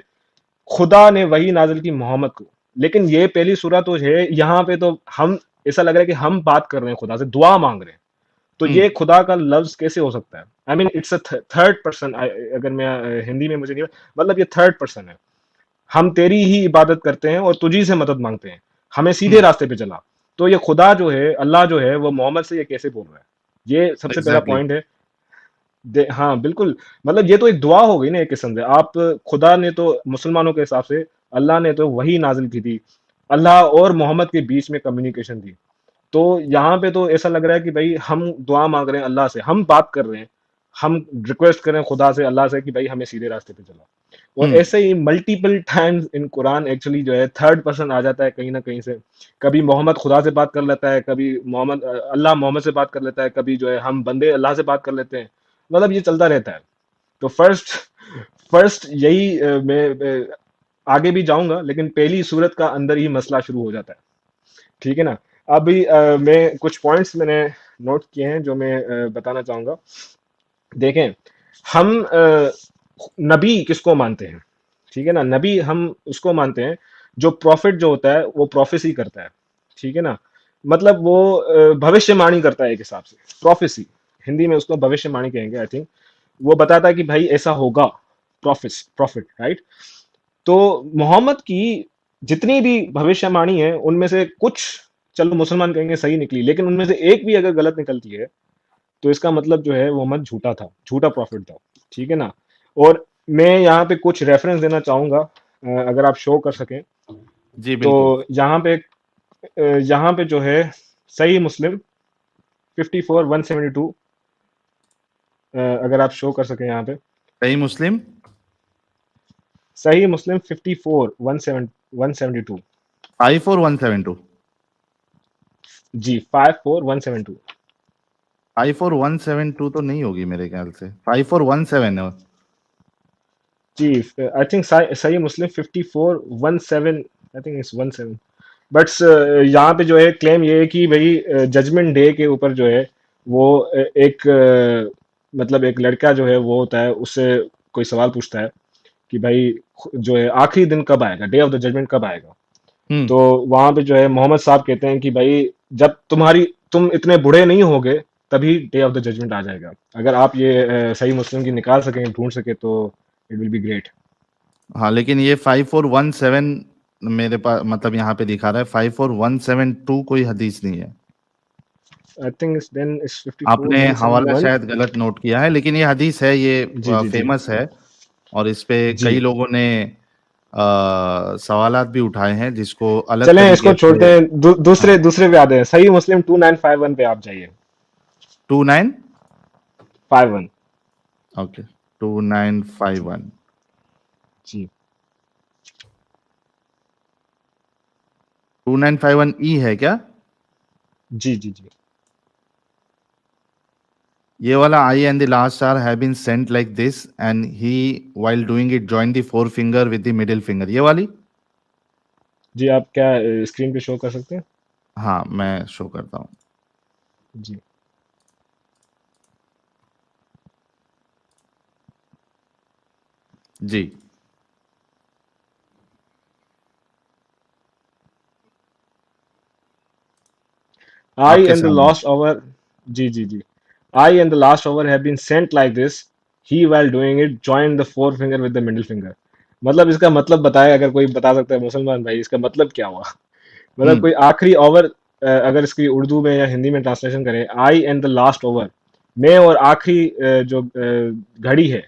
खुदा ने वही नाजिल की मोहम्मद को। लेकिन ये पहली सूरत तो है, यहाँ पे तो हम, ऐसा लग रहा है कि हम बात कर रहे हैं खुदा से, दुआ मांग रहे हैं। तो हम्म। ये खुदा का लफ्ज कैसे हो सकता है? I mean it's a third person. अगर मैं हिंदी में, मुझे नहीं, मतलब ये थर्ड पर्सन है। हम तेरी ही इबादत करते हैं और तुझी से मदद मांगते हैं, हमें सीधे हम्म। रास्ते पे चला। तो ये खुदा जो है, अल्लाह जो है, वो मोहम्मद से ये कैसे बोल रहा है? ये सबसे पहला एग्जैक्टली। पॉइंट है। हाँ बिल्कुल, मतलब ये तो एक दुआ हो गई ना एक किस्म से। आप, खुदा ने तो मुसलमानों के हिसाब से, अल्लाह ने तो वही नाजिल की थी, अल्लाह और मोहम्मद के बीच में कम्युनिकेशन थी। तो यहाँ पे तो ऐसा लग रहा है कि भाई हम दुआ मांग रहे हैं अल्लाह से, हम बात कर रहे हैं, हम रिक्वेस्ट कर रहे हैं खुदा से, अल्लाह से कि भाई हमें सीधे रास्ते पे चला। और हम्म। ऐसे ही multiple times in Quran actually जो है थर्ड पर्सन आ जाता है कहीं ना कहीं से। कभी मोहम्मद खुदा से बात कर लेता है, कभी अल्लाह मोहम्मद से बात कर लेता है, कभी जो है हम बंदे अल्लाह से बात कर लेते हैं। मतलब ये चलता रहता है। तो फर्स्ट फर्स्ट यही आगे भी जाऊंगा, लेकिन पहली सूरत का अंदर ही मसला शुरू हो जाता है। ठीक है ना? अभी मैं कुछ पॉइंट्स मैंने नोट किए हैं जो मैं बताना चाहूंगा। देखें, हम नबी किसको मानते हैं? ठीक है ना? नबी हम उसको मानते हैं जो प्रॉफिट जो होता है वो प्रोफेसी करता है। ठीक है ना? मतलब वो भविष्यवाणी करता है एक हिसाब से। प्रोफेसी, हिंदी में उसको भविष्यवाणी कहेंगे आई थिंक। वो बताता है कि भाई ऐसा होगा। Profit, right? तो मोहम्मद की जितनी भी भविष्यवाणी है उनमें से कुछ, चलो मुसलमान कहेंगे सही निकली, लेकिन उनमें से एक भी अगर गलत निकलती है तो इसका मतलब जो है मोहम्मद झूठा था, झूठा प्रॉफिट था। ठीक है ना? और मैं यहाँ पे कुछ रेफरेंस देना चाहूंगा, अगर आप शो कर सकें। जी तो बिल्कुल। यहाँ पे जो है सही मुस्लिम 54 172, अगर आप शो कर सकें यहाँ पे। सही मुस्लिम सही मुस्लिम 54 172। 54172 जी 54172। 54172 तो नहीं होगी मेरे ख्याल से, 5417 है। जी आई थिंक सही मुस्लिम 5417, आई थिंक इट्स 17। बट यहाँ पे जो है क्लेम ये है कि भाई जजमेंट डे के ऊपर जो है वो एक मतलब एक लड़का जो है वो होता है, उससे कोई सवाल पूछता है कि भाई जो है आखिरी दिन कब आएगा, डे ऑफ द जजमेंट कब आएगा। हम्म। तो वहां पे जो है मोहम्मद साहब कहते हैं कि भाई जब तुम इतने बूढ़े नहीं होगे तभी डे ऑफ द जजमेंट आ जाएगा। अगर आप ये सही मुस्लिम की निकाल सकें, ढूंढ सके, तो इट विल बी ग्रेट। हाँ, लेकिन ये 5417 मेरे पास मतलब यहाँ पे दिखा रहा है, 54172 कोई हदीस नहीं है। आई थिंक देन इट्स आपने हवाला 54171। शायद गलत नोट किया है, लेकिन ये हदीस है, ये जी जी जी फेमस है। और इस पे जी। कई लोगों ने सवालात भी उठाए हैं, जिसको अलग चलें इसको तरीके छोड़ते से। हैं, हाँ। दूसरे पे आते हैं। सही मुस्लिम 2951 पे आप जाइए। 29। 51। ओके, 2951। जी 2951 है क्या? जी जी जी। ये वाला, I and the last star have been sent like this and he while doing it join the four finger with the middle finger, ये वाली। जी आप क्या स्क्रीन पे शो कर सकते हैं? हाँ, मैं शो करता हूँ। जी जी। I आपके and the सामने। last hour, जी जी जी, I and the last hour have been sent like this, he while doing it joined the forefinger with the middle finger। मतलब इसका मतलब बताए, अगर कोई बता सकता है मुसलमान भाई, इसका मतलब क्या हुआ? मतलब हम्म। कोई आखिरी ओवर, अगर इसकी उर्दू में या हिंदी में ट्रांसलेशन करें, आई एंड द लास्ट ओवर में, और आखिरी जो घड़ी है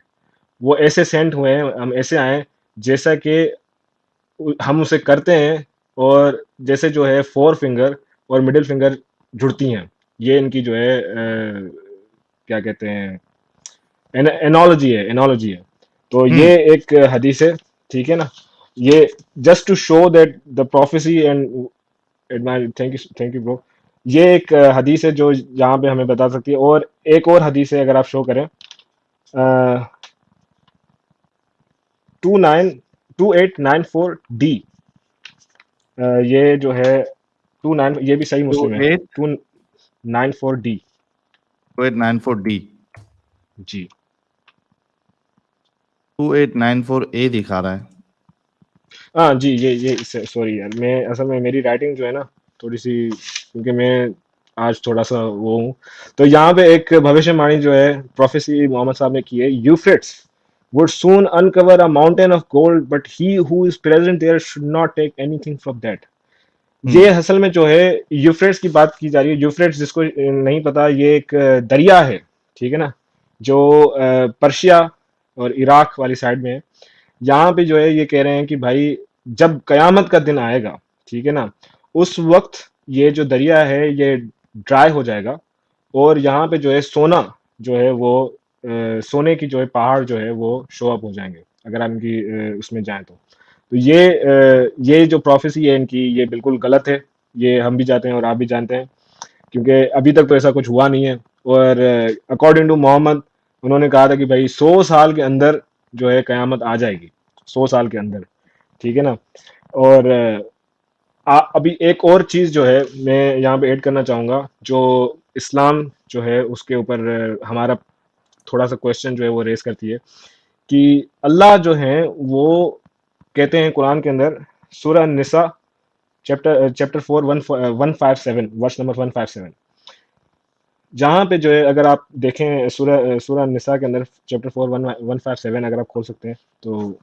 वो ऐसे सेंट हुए हैं, हम ऐसे आए जैसा कि हम उसे करते हैं, और जैसे जो है फोर फिंगर और मिडिल फिंगर जुड़ती हैं। ये इनकी जो है क्या कहते हैं, एनोलॉजी है। तो ये हम्म। एक हदीस है, ठीक है ना। ये just to show that the prophecy and admire, thank you bro. ये एक हदीस है जो यहाँ पे हमें बता सकती है। और एक और हदीस है, अगर आप शो करें, 292894 डी। ये जो है 29, ये भी सही टू मुस्लिम है, एट 294 डी। 2894 डी। जी 2894 ए दिखा रहा है। हाँ जी, ये सॉरी यार, मैं असल में मेरी राइटिंग जो है ना थोड़ी सी, क्योंकि मैं आज थोड़ा सा वो हूँ। तो यहाँ पे एक भविष्यवाणी जो है प्रोफेसी मोहम्मद साहब ने की है, Euphrates would soon uncover a mountain of gold, but he who is present there should not take anything from that। ये हम्म। असल में जो है यूफ्रेट्स की बात की जा रही है। यूफ्रेट्स, जिसको नहीं पता, ये एक दरिया है, ठीक है ना, जो पर्शिया और इराक वाली साइड में है। यहाँ पे जो है ये कह रहे हैं कि भाई जब कयामत का दिन आएगा, ठीक है ना, उस वक्त ये जो दरिया है ये ड्राई हो जाएगा, और यहाँ पे जो है सोना जो है वो सोने की जो है पहाड़ जो है वो शो अप हो जाएंगे, अगर आप इनकी उसमें जाएं तो ये जो प्रोफेसी है इनकी, ये बिल्कुल गलत है। ये हम भी जानते हैं और आप भी जानते हैं, क्योंकि अभी तक तो ऐसा कुछ हुआ नहीं है। और अकॉर्डिंग टू मोहम्मद, उन्होंने कहा था कि भाई 100 साल के अंदर जो है कयामत आ जाएगी, 100 साल के अंदर, ठीक है ना। और अभी एक और चीज जो है मैं यहाँ पे ऐड करना चाहूंगा, जो इस्लाम जो है उसके ऊपर हमारा थोड़ा सा क्वेश्चन जो है वो रेस करती है, कि अल्लाह जो है वो कहते हैं कुरान के अंदर, सूरह निसा चैप्टर 4 157, वर्स नंबर 157, जहाँ पे जो है अगर आप देखें सूरह सूरह निसा के अंदर चैप्टर 4 157, अगर आप खोल सकते हैं तो।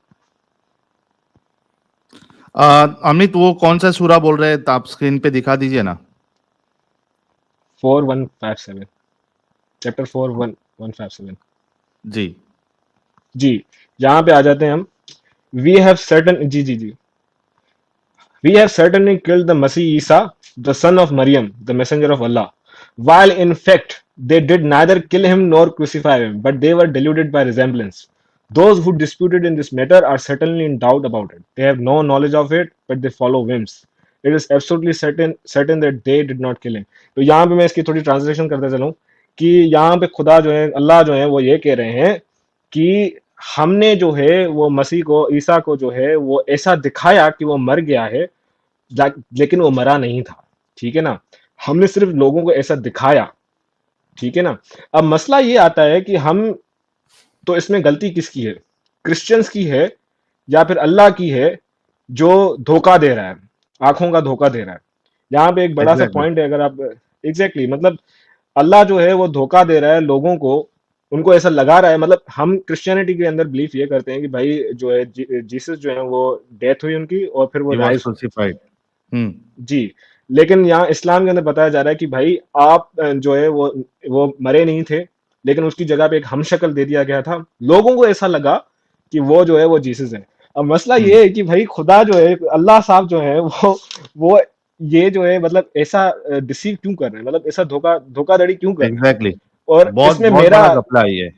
अमित, वो कौन सा सूरा बोल रहे हैं, आप स्क्रीन पे दिखा दीजिए ना। 4157, चैप्टर 4157। जी। जी यहाँ पे आ जाते हैं हम। वी हैव सर्टन जी जी जी We have certainly killed the Masih Isa, the son of Maryam, the messenger of Allah, while in fact they did neither kill him nor crucify him, but they were deluded by resemblance. Those who disputed in this matter are certainly in doubt about it. They have no knowledge of it, but they follow whims. It is absolutely certain that they did not kill him. तो यहाँ पे मैं इसकी थोड़ी translation करते चलूं कि यहाँ पे खुदा जो है, अल्लाह जो है, वो ये कह रहे हैं कि हमने जो है वो मसीह को, ईसा को जो है वो ऐसा दिखाया कि वो मर गया है, लेकिन वो मरा नहीं था। ठीक है ना, हमने सिर्फ लोगों को ऐसा दिखाया। ठीक है ना, अब मसला ये आता है कि हम, तो इसमें गलती किसकी है, क्रिश्चियंस की है या फिर अल्लाह की है जो धोखा दे रहा है, आंखों का धोखा दे रहा है। यहाँ पे एक बड़ा सा एग्जैक्टली। पॉइंट है, अगर आप एग्जैक्टली मतलब अल्लाह जो है वो धोखा दे रहा है लोगों को, उनको ऐसा लगा रहा है, मतलब हम क्रिश्चियनिटी के अंदर बिलीफ ये करते हैं कि भाई जो है जीसस जो है वो डेथ हुई उनकी और फिर वो ही वाज राइज हुए। क्रूसिफाइड। हम्म। जी, लेकिन यहाँ इस्लाम के अंदर बताया जा रहा है कि भाई आप जो है वो मरे नहीं थे, लेकिन उसकी जगह पे एक हमशक्ल दे दिया गया था, लोगों को ऐसा लगा कि वो जो है वो जीसस है। अब मसला हम्म। ये है कि भाई खुदा जो है, अल्लाह साहब जो है वो ये जो है मतलब ऐसा डिसीव क्यों कर रहे हैं, मतलब ऐसा धोखाधड़ी क्यों कर रहे हैं। एग्जैक्टली। और बहुत इसमें बहुत मेरा, बड़ा घपला है ये।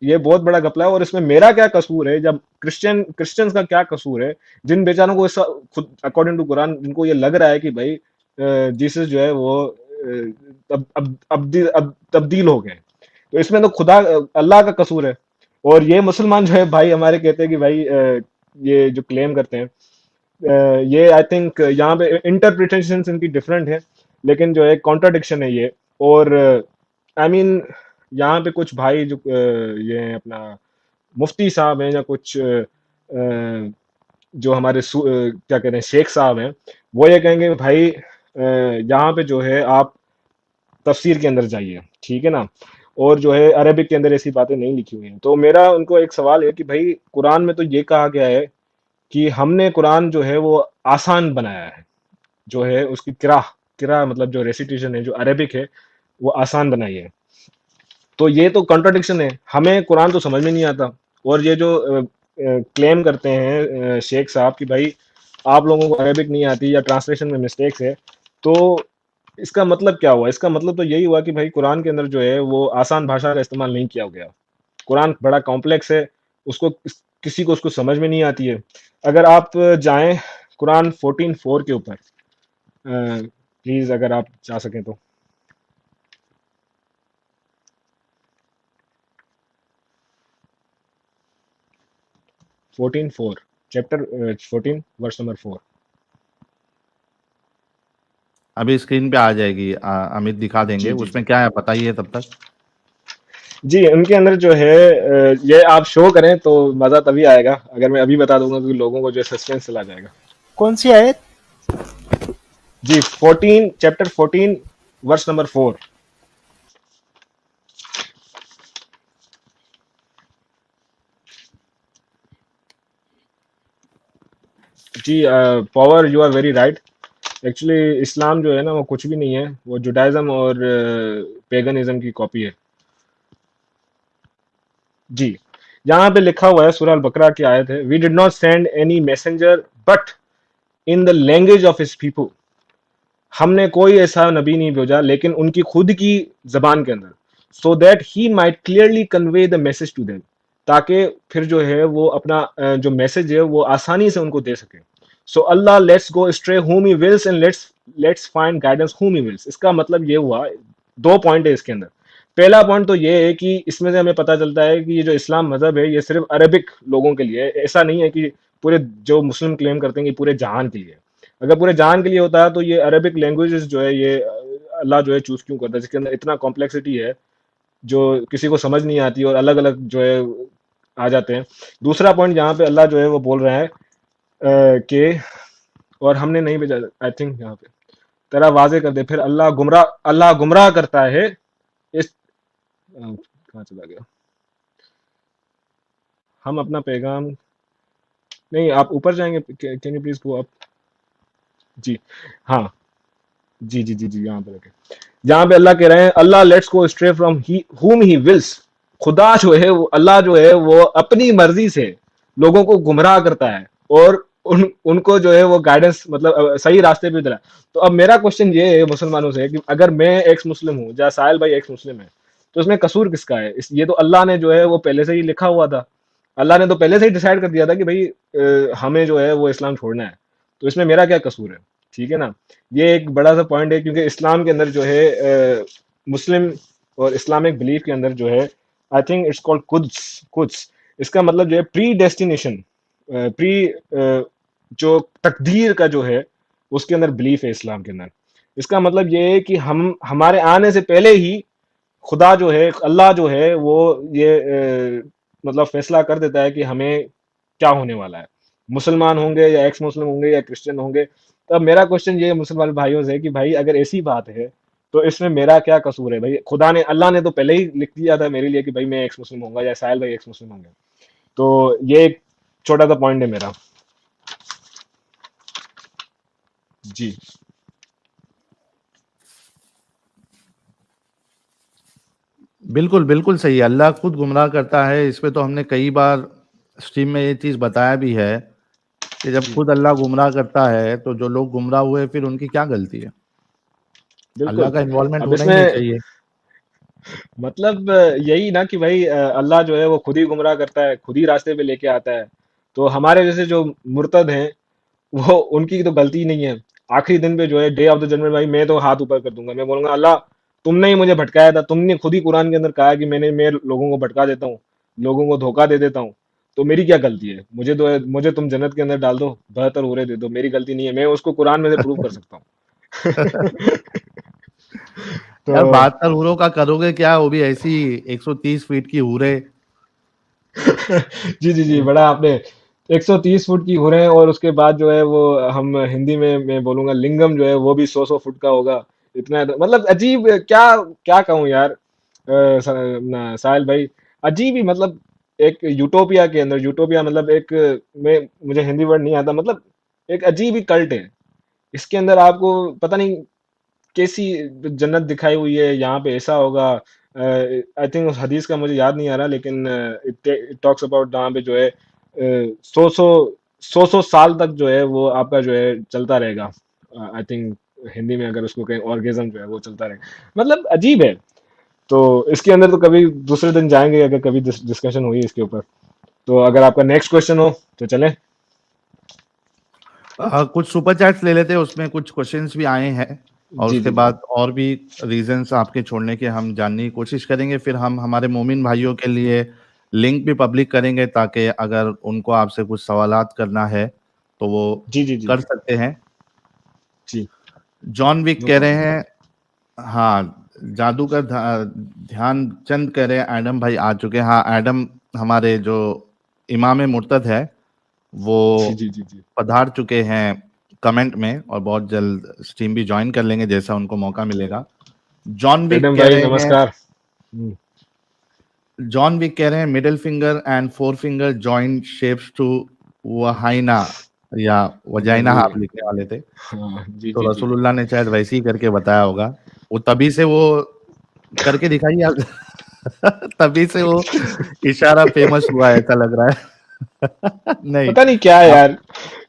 ये बहुत बड़ा घपला है, और इसमें मेरा क्या कसूर है, जब क्रिश्चियंस का क्या कसूर है, जिन बेचारों को ऐसा खुद अकॉर्डिंग टू कुरान जिनको ये लग रहा है कि भाई जीसस जो है वो अब तब्दील हो गए, तो इसमें तो खुदा अल्लाह का कसूर है। और ये मुसलमान जो है भाई हमारे कहते हैं कि भाई ये जो क्लेम करते हैं, ये आई थिंक यहाँ पे इंटरप्रिटेशन इनकी डिफरेंट है, लेकिन जो है कॉन्ट्राडिक्शन है ये। और आई मीन यहाँ पे कुछ भाई जो ये हैं अपना मुफ्ती साहब हैं या कुछ जो हमारे क्या कहते हैं शेख साहब हैं, वो ये कहेंगे भाई यहाँ पे जो है आप तफसीर के अंदर जाइए। ठीक है ना, और जो है अरबिक के अंदर ऐसी बातें नहीं लिखी हुई हैं। तो मेरा उनको एक सवाल है कि भाई कुरान में तो ये कहा गया है कि हमने कुरान जो है वो आसान बनाया है, जो है उसकी किरा, किरा मतलब जो रेसिटेशन है जो अरबिक है वो आसान बनाई है। तो ये तो कॉन्ट्रडिक्शन है, हमें कुरान तो समझ में नहीं आता। और ये जो क्लेम करते हैं शेख साहब कि भाई आप लोगों को अरेबिक नहीं आती या ट्रांसलेशन में मिस्टेक्स है, तो इसका मतलब क्या हुआ, इसका मतलब तो यही हुआ कि भाई कुरान के अंदर जो है वो आसान भाषा का इस्तेमाल नहीं किया गया। कुरान बड़ा कॉम्प्लेक्स है, उसको किसी को उसको समझ में नहीं आती है। अगर आप जाएं कुरान 14:4 के ऊपर, प्लीज अगर आप जा सकें तो। 14:4, चैप्टर 14 वर्स नंबर 4। अभी स्क्रीन पे आ जाएगी, अमित दिखा देंगे, जी जी उसमें जी क्या है बताइए तब तक। जी, उनके अंदर जो है ये आप शो करें तो मजा तभी आएगा, अगर मैं अभी बता दूंगा कि लोगों को जो सस्पेंस चला जाएगा। कौन सी आयत? जी 14, चैप्टर 14 वर्स नंबर 4। जी power, you are very right. Actually इस्लाम जो है ना वो कुछ भी नहीं है, वो जुडाइज्म और पेगनिज्म की कॉपी है। जी, यहाँ पे लिखा हुआ है, सूरह अल बकरा की आयत है, we did not send any messenger but in the language of his people. हमने कोई ऐसा नबी नहीं भेजा लेकिन उनकी खुद की जबान के अंदर, so that he might clearly convey the message to them, ताकि फिर जो है वो अपना जो मैसेज है वो आसानी से उनको दे सके। So Allah lets go stray whom he wills and lets find guidance whom he wills। इसका मतलब ये हुआ, दो पॉइंट है इसके अंदर। पहला पॉइंट तो ये है कि इसमें से हमें पता चलता है कि ये जो इस्लाम मजहब है ये सिर्फ अरबिक लोगों के लिए है, ऐसा नहीं है कि पूरे जो मुस्लिम क्लेम करते हैं कि पूरे जहान के लिए है। अगर पूरे जहान के लिए होता है तो ये अरेबिक लैंग्वेजेस जो है ये अल्लाह जो है चूज क्यों करता है, जिसके अंदर इतना कॉम्प्लेक्सिटी है जो किसी को समझ नहीं आती और अलग अलग जो है आ जाते हैं। दूसरा पॉइंट यहाँ पे अल्लाह जो है वो बोल रहा है कि और हमने नहीं भेजा, आई थिंक यहाँ पे तेरा वाजे कर दे, फिर अल्लाह गुमराह करता है इस कहाँ चला गया, हम अपना पैगाम, नहीं आप ऊपर जाएंगे, can you please go up. जी हाँ, जी जी जी जी, यहाँ पे रखे, जहां पे अल्लाह कह रहे हैं Allah lets go stray from he whom he wills. खुदा जो है वो, अल्लाह जो है वो अपनी मर्जी से लोगों को गुमराह करता है और उनको जो है वो गाइडेंस मतलब सही रास्ते पे दिला। तो अब मेरा क्वेश्चन ये है मुसलमानों से कि अगर मैं एक्स मुस्लिम हूँ या साहिल भाई एक्स मुस्लिम है, तो इसमें कसूर किसका है? ये तो अल्लाह ने जो है वो पहले से ही लिखा हुआ था, अल्लाह ने तो पहले से ही डिसाइड कर दिया था कि भाई हमें जो है वो इस्लाम छोड़ना है, तो इसमें मेरा क्या कसूर है? ठीक है ना? ये एक बड़ा सा पॉइंट है, क्योंकि इस्लाम के अंदर जो है मुस्लिम और इस्लामिक बिलीफ के अंदर जो है, I think it's called Quds. Quds इसका मतलब जो है प्री डेस्टिनेशन, प्री जो तकदीर का जो है उसके अंदर बिलीफ है इस्लाम के अंदर। इसका मतलब ये है कि हम हमारे आने से पहले ही खुदा जो है, अल्लाह जो है वो ये मतलब फैसला कर देता है कि हमें क्या होने वाला है। मुसलमान होंगे या एक्स मुस्लिम होंगे या क्रिश्चियन होंगे। तो अब मेरा क्वेश्चन ये है मुसलमान भाइयों से कि भाई अगर ऐसी बात है तो इसमें मेरा क्या कसूर है भाई? खुदा ने, अल्लाह ने तो पहले ही लिख दिया था मेरे लिए कि भाई मैं एक्स मुस्लिम होऊंगा या साहिल भाई एक्स मुस्लिम होंगे। तो ये एक छोटा सा पॉइंट है मेरा। जी बिल्कुल बिल्कुल सही है, अल्लाह खुद गुमराह करता है। इस पे तो हमने कई बार स्ट्रीम में ये चीज बताया भी है कि जब जी खुद अल्लाह गुमराह करता है तो जो लोग गुमराह हुए फिर उनकी क्या गलती है? अल्लाह बिल्कुल। का इन्वॉल्वमेंट अब होना ही नहीं इसमें चाहिए। मतलब यही ना कि भाई अल्लाह जो है वो खुद ही गुमराह करता है, खुद ही रास्ते पे लेके आता है। तो हमारे जैसे जो मुर्तद हैं, वो उनकी तो गलती नहीं है। आखिरी दिन पे जो है, डे ऑफ द जजमेंट, भाई मैं तो हाथ ऊपर कर दूंगा, मैं बोलूंगा अल्लाह तुमने ही मुझे भटकाया था, तुमने खुद ही कुरान के अंदर कहा है कि मैं लोगों को भटका देता हूँ, लोगों को धोखा दे देता हूँ। तो मेरी क्या गलती है? मुझे तुम जन्नत के अंदर डाल दो, 72 हूरें दे दो, मेरी गलती नहीं है, मैं उसको कुरान में से प्रूव कर सकता हूँ। यार तो 72 हूरों का करोगे क्या? वो भी ऐसी 130 फीट की हूरें। जी जी जी, बड़ा आपने 130 फुट की हो रहे हैं, और उसके बाद जो है वो, हम हिंदी में मैं बोलूंगा लिंगम जो है वो भी 100 फुट का होगा। इतना मतलब अजीब, क्या क्या कहूँ यार। साहिल भाई, अजीब ही मतलब, एक यूटोपिया के अंदर, यूटोपिया मतलब एक, मैं मुझे हिंदी वर्ड नहीं आता, मतलब एक अजीब ही कल्ट है। इसके अंदर आपको पता नहीं कैसी जन्नत दिखाई हुई है, यहाँ पे ऐसा होगा। आई थिंक उस हदीस का मुझे याद नहीं आ रहा, लेकिन इट टॉक्स अबाउट जहाँ पे जो है सौ सौ सौ साल तक जो है वो आपका जो है चलता रहेगा। आई थिंक हिंदी में अगर उसको कहें, ऑर्गेजम जो है वो चलता रहेगा, मतलब अजीब है। तो इसके अंदर तो कभी दूसरे दिन जाएंगे, अगर कभी डिस्कशन हुई इसके ऊपर। तो अगर आपका नेक्स्ट क्वेश्चन हो तो चलें। कुछ सुपर चैट्स ले लेते हैं, उसमें कुछ क्वेश्चंस भी आए हैं और जी उसके जी जी बाद और भी रीजंस आपके छोड़ने के हम जानने की कोशिश करेंगे। फिर हम हमारे मोमिन भाइयों के लिए लिंक भी पब्लिक करेंगे ताकि अगर उनको आपसे कुछ सवालात करना है तो वो जी जी जी कर सकते हैं। जी। जॉन विक नो कह रहे प्रॉब्लम। हैं, हाँ जादूगर ध्यान चंद कह रहे हैं एडम भाई आ चुके हैं। हाँ एडम हमारे जो इमाम मुर्तद है वो जी जी जी जी पधार चुके हैं कमेंट में और बहुत जल्द स्ट्रीम भी ज्वाइन कर लेंगे जैसा उनको मौका मिलेगा। जॉन विक एडम कह भाई रहे हैं, नमस्कार। Middle finger and four finger joint shapes to vagina या वजाइना, जी आप लिखने वाले थे हाँ जी जी तो जी। रसूलुल्लाह ने शायद वैसे ही करके बताया होगा। वो तभी से वो करके दिखाइए आप। तभी से वो इशारा फेमस हुआ है, ऐसा लग रहा है। नहीं, पता नहीं क्या है आप यार।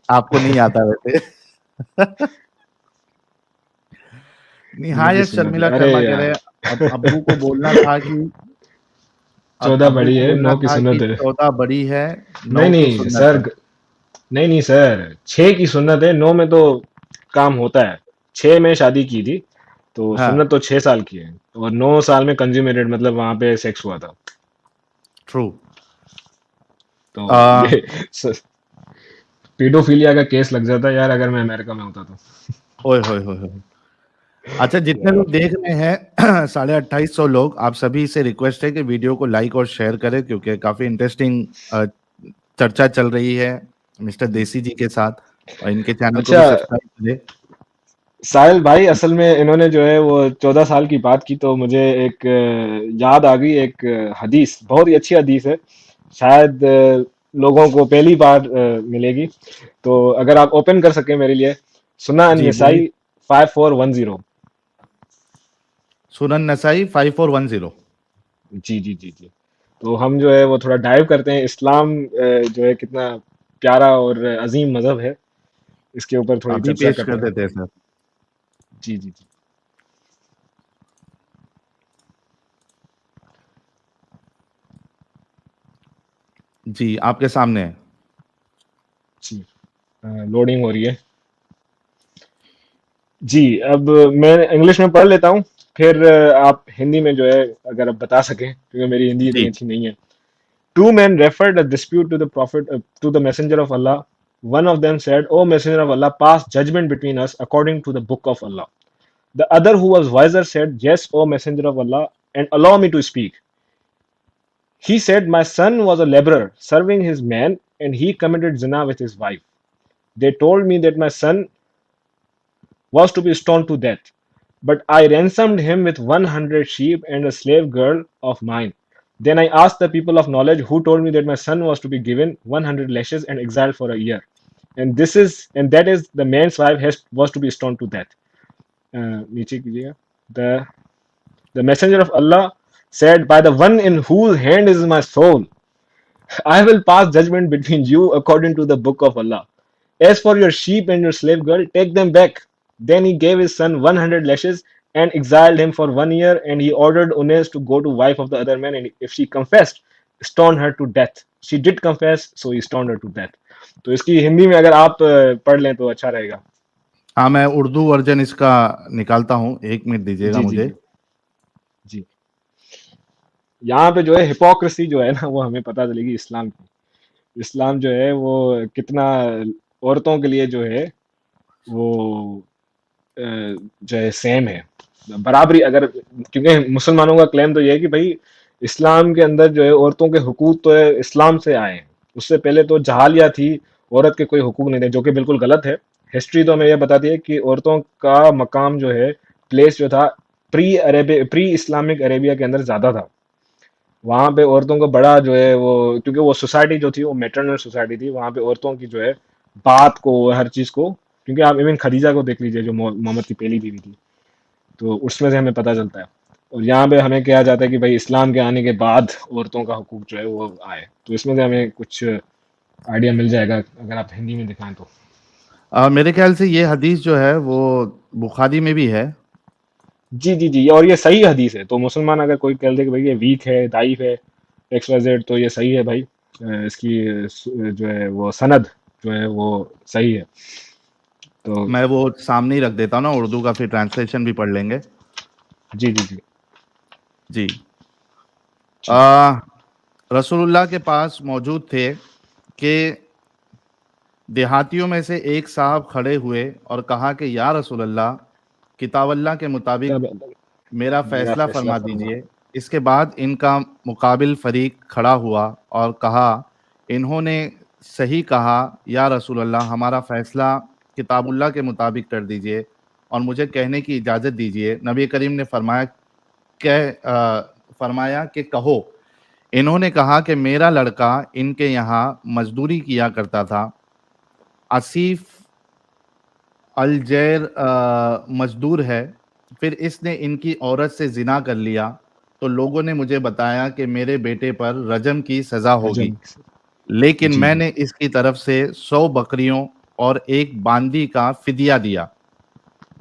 आपको नहीं आता वैसे। नबी निहायत सुन्नत, शर्मिला अरे शर्मा कह रहे यार। हैं, अब अब्बू को बोलना था कि अब 14 अब्बू बड़ी को है, बोलना 9 की था कि सुन्नत है। 14 बड़ी है, नहीं 9 की नहीं सुन्नत सर, है। नहीं नहीं सर, 6 की सुन्नत है, 9 में तो काम होता है। 6 में शादी की थी, तो हाँ, सुन्नत तो 6 साल की है, और 9 साल में कंज्यूमेटेड, मतलब वहां पे सेक्स हुआ था। ट्रू। तो ये पीडोफिलिया का केस लग जाता यार, अगर मैं अमेरिका में होता तो। ओए होए होए होए। अच्छा, जितने यार लोग देख रहे हैं 2850 लोग, आप सभी से रिक्वेस्ट है कि वीडियो को लाइक और शेयर करें क्योंकि काफी इंटरेस्टिंग चर्चा चल रही है मिस्टर देसी जी के साथ, और इनके चैनल को अच्छा भी सब्सक्राइब करें। साहिल भाई, असल में इन्होंने जो है वो 14 साल की बात की, तो मुझे एक याद आ गई, एक हदीस, बहुत ही अच्छी हदीस है। शायद लोगों को पहली बार मिलेगी। तो अगर आप ओपन कर सकें मेरे लिए, सुना जी बोलिए। निसाई 5410। सुनन नसाई 5410। जी जी जी जी। तो हम जो है वो थोड़ा डाइव करते हैं, इस्लाम जो है कितना प्यारा और अजीम मजहब है, इसके ऊपर थोड़ी अभी चर्चा पेश करते कर हैं। देते हैं सर। जी जी जी जी आपके सामने है। जी। लोडिंग हो रही है। जी, अब मैं इंग्लिश में पढ़ लेता हूँ, फिर आप हिंदी में जो है अगर आप बता सकें, क्योंकि मेरी हिंदी इतनी जी। अच्छी नहीं है। Two men referred a dispute to the prophet, to the messenger of Allah. One of them said, "O messenger of Allah, pass judgment between us according to the book of Allah." The other, who was wiser, said, "Yes, O messenger of Allah, and allow me to speak." He said, "My son was a laborer serving his man, and he committed zina with his wife. They told me that my son was to be stoned to death. But I ransomed him with 100 sheep and a slave girl of mine. Then I asked the people of knowledge, who told me that my son was to be given 100 lashes and exiled for a year. And that is the man's wife was to be stoned to death." नीचे कीजिएगा. The the messenger of Allah said, "By the one in whose hand is my soul, I will pass judgment between you according to the book of Allah. As for your sheep and your slave girl, take them back." Then he gave his son 100 lashes and exiled him for 1 year. And he ordered Unes to go to wife of the other man, and if she confessed, stone her to death. She did confess, so he stoned her to death. तो इसकी हिंदी में अगर आप पढ़ लें तो अच्छा रहेगा. हाँ, मैं उर्दू वर्जन इसका निकालता हूँ, 1 मिनट दीजिएगा जी जी मुझे। जी जी. यहाँ पे जो है हिपोक्रेसी जो है ना, वो हमें पता चलेगी इस्लाम की. इस्लाम जो है वो कितना औरतों के लिए जो है वो जो है सेम है, बराबरी. अगर क्योंकि मुसलमानों का क्लेम तो ये है कि भाई इस्लाम के अंदर जो है औरतों के हुकूक तो है इस्लाम से आए हैं. उससे पहले तो जहालिया थी, औरत के कोई हुकूक नहीं थे, जो कि बिल्कुल गलत है. हिस्ट्री तो हमें यह बताती है कि औरतों का मकाम जो है, प्लेस जो था, प्री इस्लामिक अरेबिया के अंदर ज्यादा था. वहां पे औरतों को बड़ा जो है वो, क्योंकि वो सोसाइटी जो थी वो मेटरनल सोसाइटी थी, वहां पे औरतों की जो है बात को, हर चीज को, क्योंकि आप इवन खदीजा को देख लीजिए जो मोहम्मद की पहली बीवी थी, तो उसमें से हमें पता चलता है. और यहाँ पे हमें कहा जाता है कि भाई इस्लाम के आने के बाद औरतों का हुकूक जो है वो आए, तो इसमें से हमें कुछ आइडिया मिल जाएगा अगर आप हिंदी में दिखाएं तो. मेरे ख्याल से ये हदीस जो है वो बुखारी में भी है। जी जी जी, और ये सही हदीस है. तो मुसलमान अगर कोई कह दे कि भाई ये वीक है, दाइफ है, एक्स वाई जेड, तो ये सही है भाई. इसकी जो है वो सनद जो है वो सही है. तो मैं वो सामने ही रख देता हूँ ना उर्दू का, फिर ट्रांसलेशन भी पढ़ लेंगे। जी जी जी जी। जी रसूलुल्लाह के पास मौजूद थे कि देहातियों में से एक साहब खड़े हुए और कहा कि या रसूलल्लाह, किताब अल्लाह के मुताबिक तब मेरा मेरा फैसला फैसला फरमा फरमा. दीजिए। इसके बाद इनका मुकाबिल फरीक खड़ा हुआ और कहा, इन्होंने सही कहा या रसूल अल्लाह, हमारा फैसला किताबुल्लाह के मुताबिक कर दीजिए और मुझे कहने की इजाज़त दीजिए। नबी करीम ने फरमाया कि कहो। इन्होंने कहा कि मेरा लड़का इनके यहाँ मजदूरी किया करता था। आसिफ अलजैर मजदूर है। फिर इसने इनकी औरत से जिना कर लिया, तो लोगों ने मुझे बताया कि मेरे बेटे पर रजम की सज़ा होगी, रजम. लेकिन जी जी. मैंने इसकी तरफ से 100 बकरियों और एक बांदी का फिदिया दिया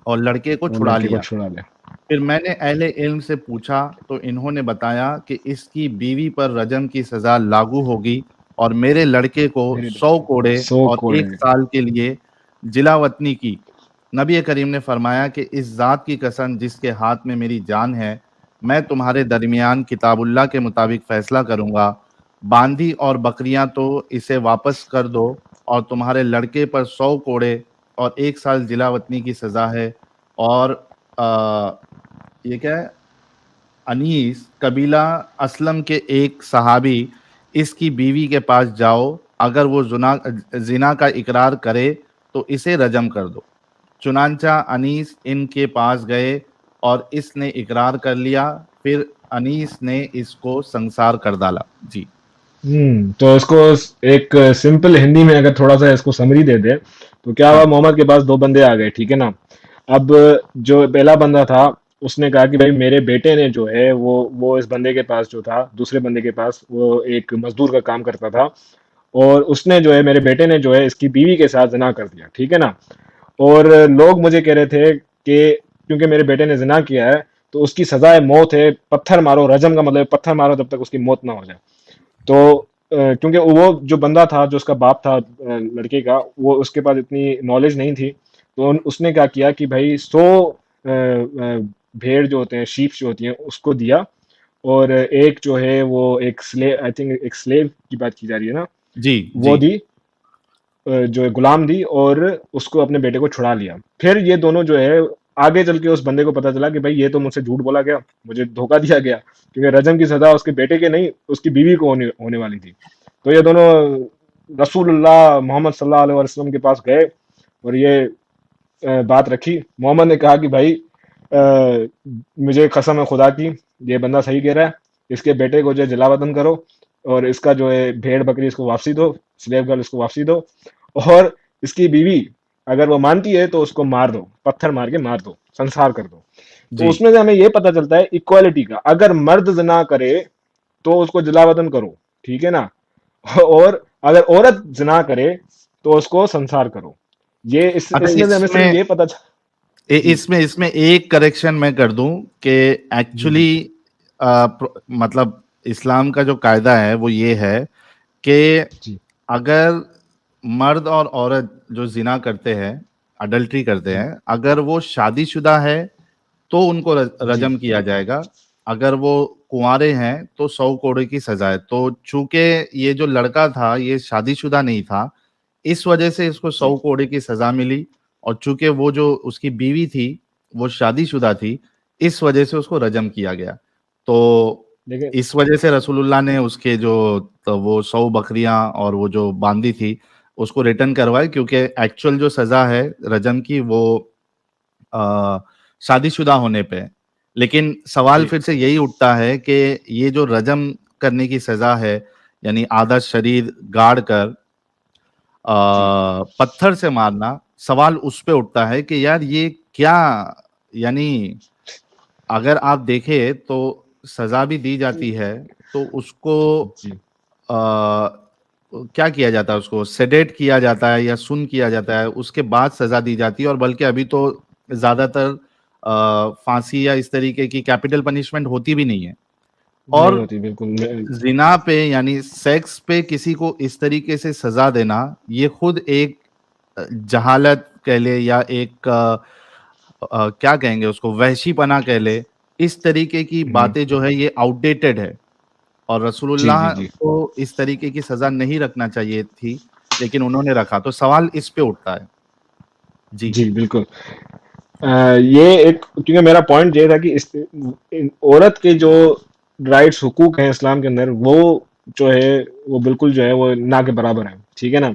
और लड़के को और छुड़ा लड़के को लिया। छुड़ा ले. फिर मैंने अहले इल्म से पूछा तो इन्होंने बताया कि इसकी बीवी पर रजम की सज़ा लागू होगी और मेरे लड़के को मेरे 100 लड़के को कोड़े 100 और कोड़े. 1 साल के लिए जिलावतनी की। नबी करीम ने फरमाया कि इस ज़ात की कसम जिसके हाथ में मेरी जान है, मैं तुम्हारे दरमियान किताबुल्लाह के मुताबिक फ़ैसला करूँगा। बांदी और बकरियाँ तो इसे वापस कर दो और तुम्हारे लड़के पर 100 कोड़े और 1 साल जिलावतनी की सज़ा है। और ये क्या है, अनीस कबीला असलम के एक सहाबी, इसकी बीवी के पास जाओ, अगर वो जिना का इकरार करे तो इसे रजम कर दो। चुनांचा अनीस इनके पास गए और इसने इकरार कर लिया। फिर अनीस ने इसको संसार कर डाला। जी। तो इसको एक सिंपल हिंदी में अगर थोड़ा सा इसको समरी दे दे, तो क्या हुआ, हाँ। मोहम्मद के पास दो बंदे आ गए, ठीक है ना. अब जो पहला बंदा था, उसने कहा कि भाई मेरे बेटे ने जो है वो इस बंदे के पास जो था, दूसरे बंदे के पास, वो एक मजदूर का काम करता था, और उसने जो है, मेरे बेटे ने जो है इसकी बीवी के साथ जिना कर दिया, ठीक है ना. और लोग मुझे कह रहे थे कि क्योंकि मेरे बेटे ने जिना किया है तो उसकी सजाए मौत है, पत्थर मारो. रजम का मतलब है पत्थर मारो जब तक उसकी मौत ना हो जाए. तो क्योंकि वो जो बंदा था, जो उसका बाप था लड़के का, वो उसके पास इतनी नॉलेज नहीं थी, तो उसने क्या किया कि भाई 100 भेड़ जो होते हैं, शीप जो होती हैं, उसको दिया, और एक जो है वो एक स्लेव, आई थिंक एक स्लेव की बात की जा रही है ना, जी वो जी दी, जो है गुलाम दी, और उसको अपने बेटे को छुड़ा लिया। फिर ये दोनों जो है, आगे चल के उस बंदे को पता चला कि भाई ये तो मुझसे झूठ बोला गया, मुझे धोखा दिया गया, क्योंकि रजम की सजा उसके बेटे के नहीं, उसकी बीवी को होने वाली थी। तो ये दोनों रसूलुल्लाह मोहम्मद सल्लल्लाहु अलैहि वसल्लम के पास गए, और ये बात रखी। मोहम्मद ने कहा कि भाई मुझे कसम है खुदा की, ये बंदा सही कह रहा है, इसके बेटे को जो है जला वतन करो, और इसका जो है भेड़ बकरी इसको वापसी दो, स्लेव गर्ल इसको वापसी दो, और इसकी बीवी अगर वो मानती है तो उसको मार दो, पत्थर मार के मार दो, संसार कर दो। तो जी। उसमें से हमें ये पता चलता है इक्वालिटी का, अगर मर्द जना करे तो उसको जला वतन करो, ठीक है ना, और अगर औरत जना करे तो उसको संसार करो। ये अच्छा, इसमें से हमें सिर्फ ये पता जी इसमें इसमें एक करेक्शन मैं कर दूं कि जी जी एक्चुअली मतलब इस्लाम का जो कायदा है वो ये है कि जी अगर मर्द और औरत जो जिना करते हैं, अडल्ट्री करते जी हैं, अगर वो शादीशुदा है तो उनको जी रजम किया जाएगा। अगर वो कुंवारे हैं तो 100 कोड़े की सजा है। तो चूंकि ये जो लड़का था ये शादीशुदा नहीं था, इस वजह से इसको 100 जी। कोड़े की सजा मिली। और चूंकि वो जो उसकी बीवी थी वो शादीशुदा थी, इस वजह से उसको रजम किया गया। तो देखिए, इस वजह से रसूलुल्लाह ने उसके जो, तो वो 100 बकरियां और वो जो बांदी थी उसको रिटर्न करवाए, क्योंकि एक्चुअल जो सजा है रजम की वो अ, शादीशुदा होने पे है। लेकिन सवाल जी फिर से यही उठता है कि ये जो रजम करने की सजा है, यानी आधा शरीर गाड़ कर जी पत्थर से मारना, सवाल उस पे उठता है कि यार ये क्या, यानी अगर आप देखें तो सजा भी दी जाती है तो उसको जी क्या किया जाता है, उसको सेडेट किया जाता है या सुन किया जाता है, उसके बाद सजा दी जाती है। और बल्कि अभी तो ज्यादातर फांसी या इस तरीके की कैपिटल पनिशमेंट होती भी नहीं है। नहीं और होती, बिल्कुल जिना पे यानी सेक्स पे किसी को इस तरीके से सजा देना, ये खुद एक जहालत कह ले या एक क्या कहेंगे उसको, वहशीपना कह ले। इस तरीके की हम्म, बातें जो है ये आउटडेटेड है, और जी जी रसूलुल्लाह जी को इस तरीके की सजा नहीं रखना चाहिए थी, लेकिन उन्होंने रखा। तो सवाल इस पे उठता है। जी जी बिल्कुल। ये एक, क्योंकि मेरा पॉइंट ये था कि औरत के जो राइट्स हुकूक हैं इस्लाम के अंदर, वो जो है वो बिल्कुल जो है वो ना के बराबर है, ठीक है ना।